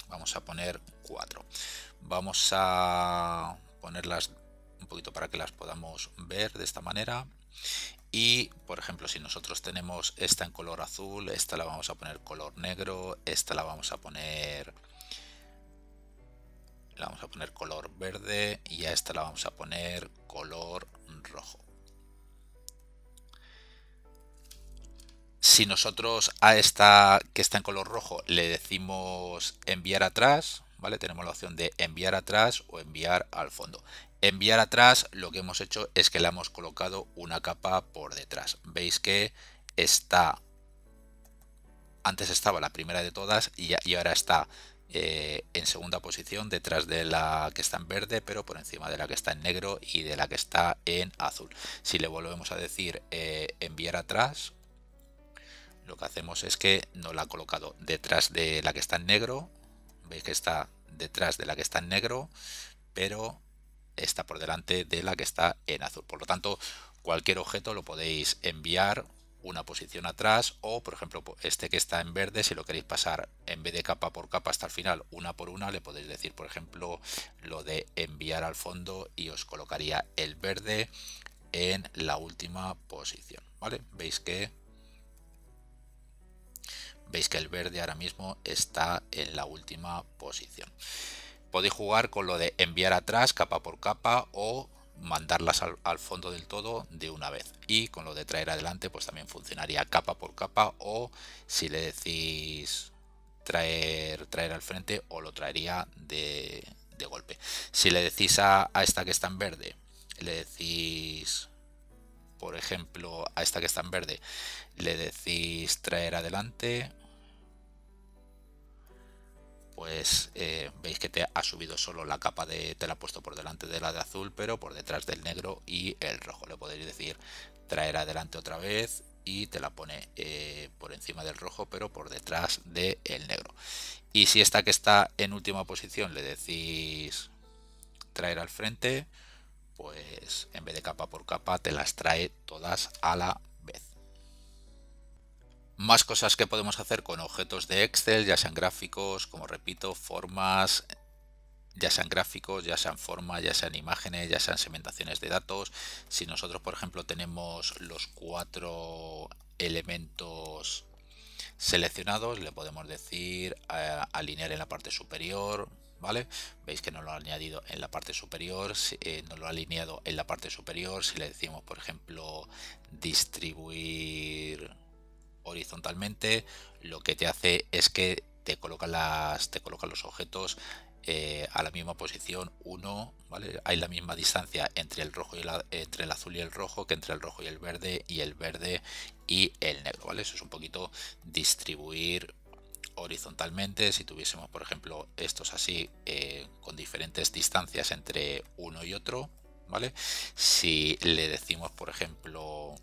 vamos a poner 4. Vamos a ponerlas un poquito para que las podamos ver de esta manera. Y por ejemplo, si nosotros tenemos esta en color azul, esta la vamos a poner color negro, esta la vamos a poner color verde, y a esta la vamos a poner color rojo. Si nosotros a esta que está en color rojo le decimos enviar atrás, ¿vale? Tenemos la opción de enviar atrás o enviar al fondo. Enviar atrás, lo que hemos hecho es que le hemos colocado una capa por detrás. Veis que antes estaba la primera de todas y ahora está en segunda posición detrás de la que está en verde, pero por encima de la que está en negro y de la que está en azul. Si le volvemos a decir enviar atrás, lo que hacemos es que nos la ha colocado detrás de la que está en negro. Veis que está detrás de la que está en negro, pero está por delante de la que está en azul. Por lo tanto, cualquier objeto lo podéis enviar una posición atrás, o por ejemplo este que está en verde, si lo queréis pasar en vez de capa por capa hasta el final, una por una, le podéis decir por ejemplo lo de enviar al fondo y os colocaría el verde en la última posición, ¿vale? Veis que el verde ahora mismo está en la última posición. Podéis jugar con lo de enviar atrás capa por capa o mandarlas al fondo del todo de una vez, y con lo de traer adelante pues también funcionaría capa por capa, o si le decís traer al frente, o lo traería de golpe. Si le decís a esta que está en verde, le decís por ejemplo a esta que está en verde, le decís traer adelante, pues veis que te ha subido solo la capa te la ha puesto por delante de la de azul, pero por detrás del negro y el rojo. Le podéis decir traer adelante otra vez y te la pone por encima del rojo, pero por detrás del negro. Y si esta que está en última posición le decís traer al frente, pues en vez de capa por capa te las trae todas a la vez. Más cosas que podemos hacer con objetos de Excel, ya sean gráficos, como repito, formas, ya sean gráficos, ya sean formas, ya sean imágenes, ya sean segmentaciones de datos. Si nosotros, por ejemplo, tenemos los 4 elementos seleccionados, le podemos decir alinear en la parte superior, ¿vale? Veis que nos lo ha añadido en la parte superior, nos lo ha alineado en la parte superior. Si le decimos, por ejemplo, distribuir horizontalmente, lo que te hace es que te coloca los objetos a la misma posición 1, ¿vale? Hay la misma distancia entre el rojo y entre el azul y el rojo que entre el rojo y el verde y el verde y el negro, ¿vale? Eso es un poquito distribuir horizontalmente. Si tuviésemos, por ejemplo, estos así, con diferentes distancias entre uno y otro, ¿vale? Si le decimos, por ejemplo,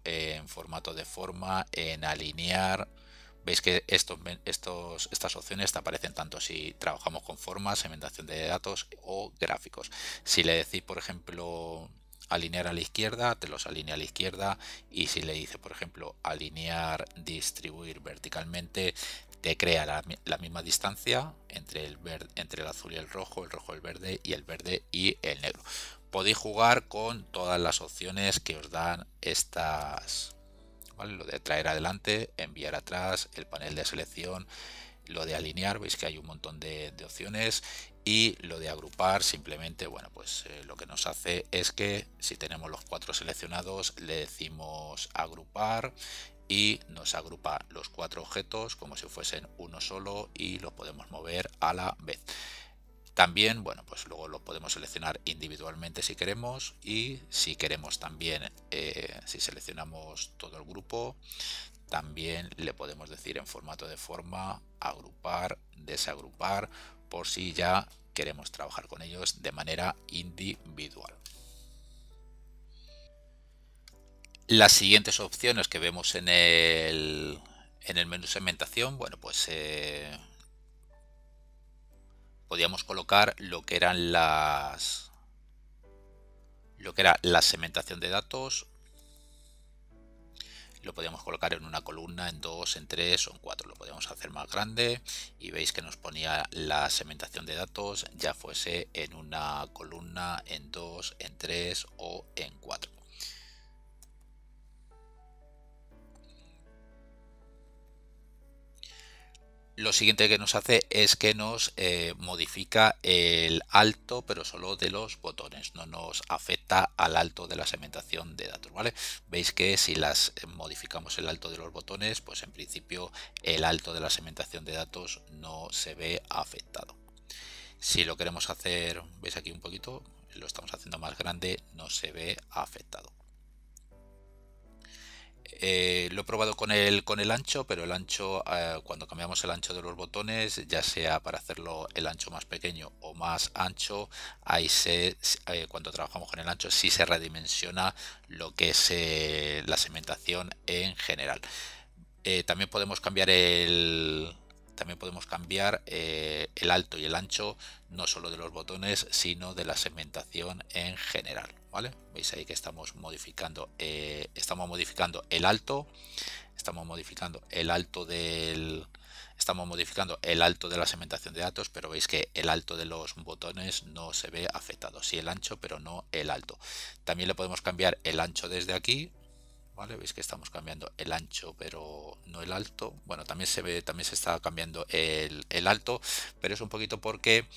en formato de forma, en alinear, veis que estas opciones te aparecen tanto si trabajamos con formas, segmentación de datos o gráficos. Si le decís, por ejemplo, alinear a la izquierda, te los alinea a la izquierda, y si le dice, por ejemplo, alinear, distribuir verticalmente, te crea la misma distancia entre entre el azul y el rojo el verde y el verde y el negro. Podéis jugar con todas las opciones que os dan estas, ¿vale? Lo de traer adelante, enviar atrás, el panel de selección, lo de alinear, veis que hay un montón de opciones, y lo de agrupar, simplemente, bueno, pues lo que nos hace es que si tenemos los 4 seleccionados, le decimos agrupar y nos agrupa los 4 objetos como si fuesen uno solo y los podemos mover a la vez. También, bueno, pues luego lo podemos seleccionar individualmente si queremos, y si queremos también, si seleccionamos todo el grupo, también le podemos decir en formato de forma, agrupar, desagrupar, por si ya queremos trabajar con ellos de manera individual. Las siguientes opciones que vemos en el menú segmentación, bueno, pues podíamos colocar lo que era la segmentación de datos. Lo podíamos colocar en una columna, en 2, en 3 o en 4. Lo podíamos hacer más grande, y veis que nos ponía la segmentación de datos, ya fuese en una columna, en 2, en 3 o en 4. Lo siguiente que nos hace es que nos modifica el alto, pero solo de los botones, no nos afecta al alto de la segmentación de datos, ¿vale? Veis que si modificamos el alto de los botones, pues en principio el alto de la segmentación de datos no se ve afectado. Si lo queremos hacer, veis aquí un poquito, lo estamos haciendo más grande, no se ve afectado. Lo he probado con el ancho, pero el ancho, cuando cambiamos el ancho de los botones, ya sea para hacerlo el ancho más pequeño o más ancho, ahí cuando trabajamos con el ancho sí se redimensiona lo que es la segmentación en general. También podemos cambiar el alto y el ancho, no solo de los botones, sino de la segmentación en general, ¿vale? Veis ahí que estamos modificando el alto, estamos modificando el alto de la segmentación de datos, pero veis que el alto de los botones no se ve afectado, sí el ancho, pero no el alto. También le podemos cambiar el ancho desde aquí, ¿vale? Veis que estamos cambiando el ancho pero no el alto. Bueno, también se está cambiando el alto, pero es un poquito porque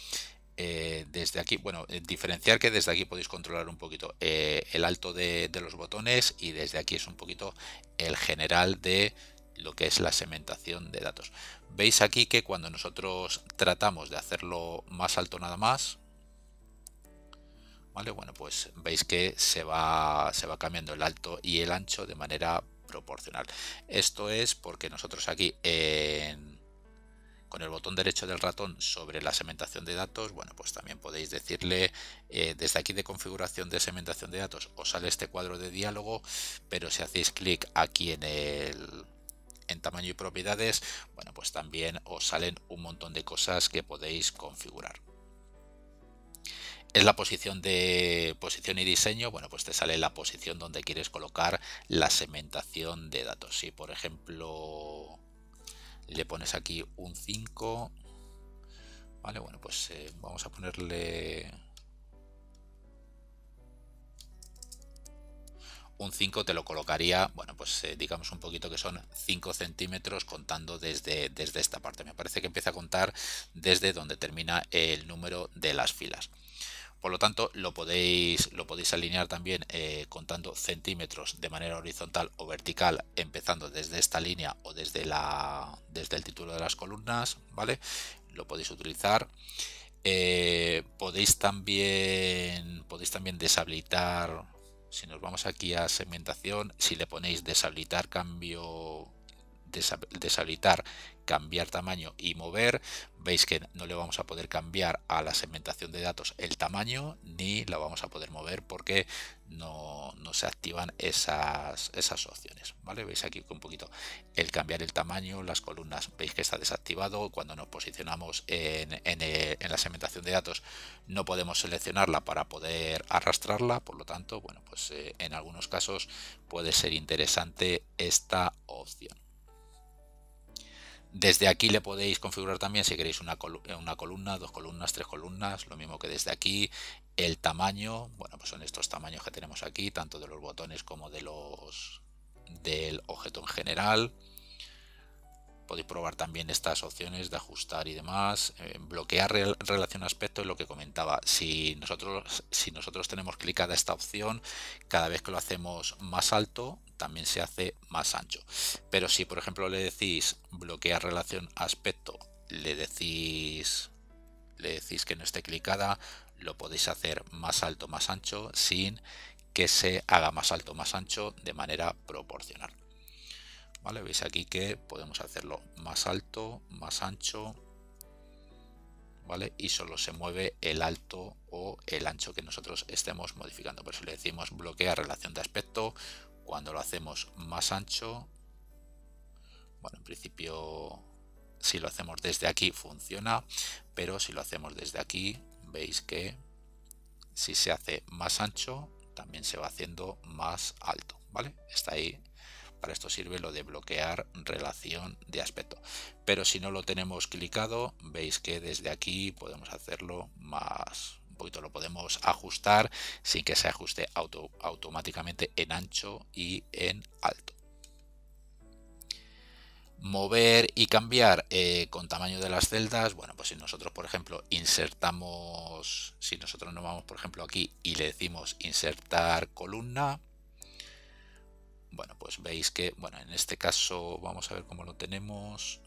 desde aquí, bueno, diferenciar que desde aquí podéis controlar un poquito el alto de los botones, y desde aquí es un poquito el general de lo que es la segmentación de datos. Veis aquí que cuando nosotros tratamos de hacerlo más alto nada más, ¿vale? Bueno, pues veis que se va cambiando el alto y el ancho de manera proporcional. Esto es porque nosotros aquí con el botón derecho del ratón sobre la segmentación de datos, bueno, pues también podéis decirle desde aquí de configuración de segmentación de datos, os sale este cuadro de diálogo, pero si hacéis clic aquí en tamaño y propiedades, bueno, pues también os salen un montón de cosas que podéis configurar. Es la posición y diseño. Bueno, pues te sale la posición donde quieres colocar la segmentación de datos. Si por ejemplo le pones aquí un 5, vale, bueno, pues vamos a ponerle un 5, te lo colocaría, bueno, pues digamos un poquito que son 5 centímetros contando desde esta parte. Me parece que empieza a contar desde donde termina el número de las filas. Por lo tanto, lo podéis alinear también contando centímetros de manera horizontal o vertical, empezando desde esta línea o desde el título de las columnas, ¿vale? Lo podéis utilizar. Podéis también deshabilitar, si nos vamos aquí a segmentación, si le ponéis deshabilitar deshabilitar cambiar tamaño y mover, veis que no le vamos a poder cambiar a la segmentación de datos el tamaño ni la vamos a poder mover porque no se activan esas opciones, ¿vale? Veis aquí que un poquito el cambiar el tamaño, las columnas, veis que está desactivado. Cuando nos posicionamos en la segmentación de datos no podemos seleccionarla para poder arrastrarla, por lo tanto, bueno, pues en algunos casos puede ser interesante esta opción. Desde aquí le podéis configurar también si queréis una columna, dos columnas, tres columnas, lo mismo que desde aquí. El tamaño, bueno, pues son estos tamaños que tenemos aquí, tanto de los botones como del objeto en general. Podéis probar también estas opciones de ajustar y demás. Bloquear relación aspecto es lo que comentaba. Si nosotros tenemos clicada esta opción, cada vez que lo hacemos más alto, también se hace más ancho. Pero si, por ejemplo, le decís bloquear relación aspecto, le decís que no esté clicada, lo podéis hacer más alto, más ancho, sin que se haga más alto, más ancho de manera proporcional. ¿Vale? Veis aquí que podemos hacerlo más alto, más ancho, ¿vale? Y solo se mueve el alto o el ancho que nosotros estemos modificando. Por eso le decimos bloquear relación de aspecto. Cuando lo hacemos más ancho, bueno, en principio si lo hacemos desde aquí funciona, pero si lo hacemos desde aquí, veis que si se hace más ancho, también se va haciendo más alto, ¿vale? Está ahí. Para esto sirve lo de bloquear relación de aspecto. Pero si no lo tenemos clicado, veis que desde aquí podemos hacerlo más, un poquito lo podemos ajustar sin que se ajuste automáticamente en ancho y en alto. Mover y cambiar con tamaño de las celdas. Bueno, pues si nosotros, por ejemplo, si nosotros nos vamos, por ejemplo, aquí y le decimos insertar columna, bueno, pues veis que, bueno, en este caso vamos a ver cómo lo tenemos.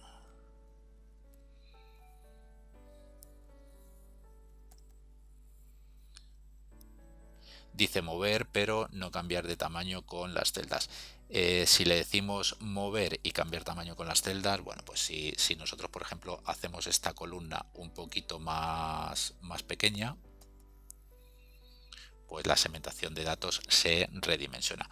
Dice mover, pero no cambiar de tamaño con las celdas. Si le decimos mover y cambiar tamaño con las celdas, bueno, pues si nosotros, por ejemplo, hacemos esta columna un poquito más pequeña, pues la segmentación de datos se redimensiona.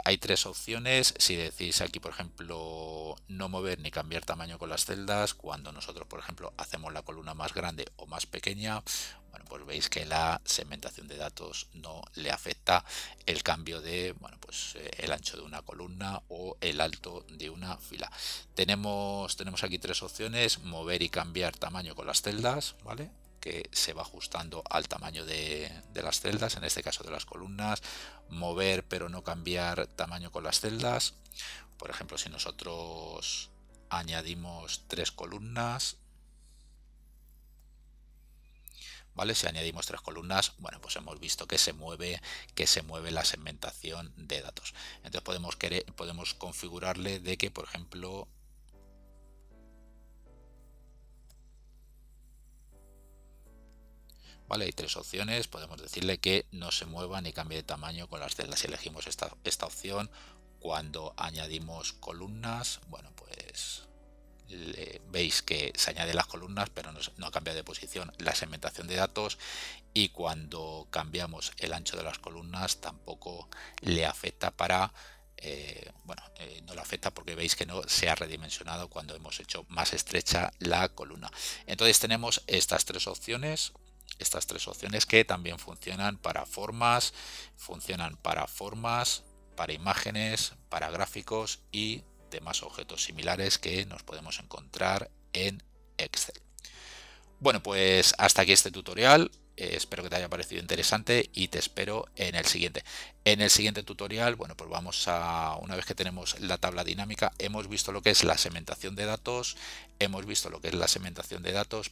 Hay tres opciones. Si decís aquí, por ejemplo, no mover ni cambiar tamaño con las celdas, cuando nosotros, por ejemplo, hacemos la columna más grande o más pequeña, bueno, pues veis que la segmentación de datos no le afecta el cambio de, bueno, pues el ancho de una columna o el alto de una fila. Tenemos aquí tres opciones: mover y cambiar tamaño con las celdas, ¿vale? Que se va ajustando al tamaño de las celdas, en este caso de las columnas. Mover pero no cambiar tamaño con las celdas. Por ejemplo, si nosotros añadimos tres columnas, ¿vale? Si añadimos tres columnas, bueno, pues hemos visto que se mueve la segmentación de datos. Entonces podemos configurarle de que, por ejemplo, ¿vale? Hay tres opciones. Podemos decirle que no se mueva ni cambie de tamaño con las celdas. Si elegimos esta opción, cuando añadimos columnas, bueno, pues veis que se añaden las columnas, pero no cambia de posición la segmentación de datos, y cuando cambiamos el ancho de las columnas tampoco le afecta no le afecta porque veis que no se ha redimensionado cuando hemos hecho más estrecha la columna. Entonces tenemos estas tres opciones que también funcionan para formas, para imágenes, para gráficos y demás objetos similares que nos podemos encontrar en Excel. Bueno, pues hasta aquí este tutorial. Espero que te haya parecido interesante y te espero en el siguiente. En el siguiente tutorial, bueno, pues una vez que tenemos la tabla dinámica, hemos visto lo que es la segmentación de datos,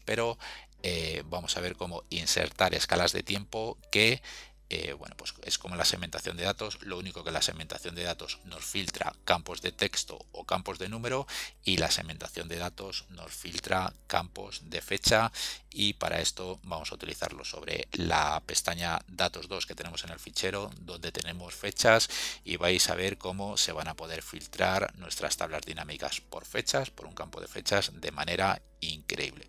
pero vamos a ver cómo insertar escalas de tiempo que bueno, pues es como la segmentación de datos, lo único que la segmentación de datos nos filtra campos de texto o campos de número y la segmentación de datos nos filtra campos de fecha, y para esto vamos a utilizarlo sobre la pestaña datos 2 que tenemos en el fichero, donde tenemos fechas, y vais a ver cómo se van a poder filtrar nuestras tablas dinámicas por fechas, por un campo de fechas, de manera increíble.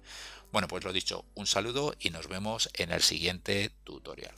Bueno, pues lo dicho, un saludo y nos vemos en el siguiente tutorial.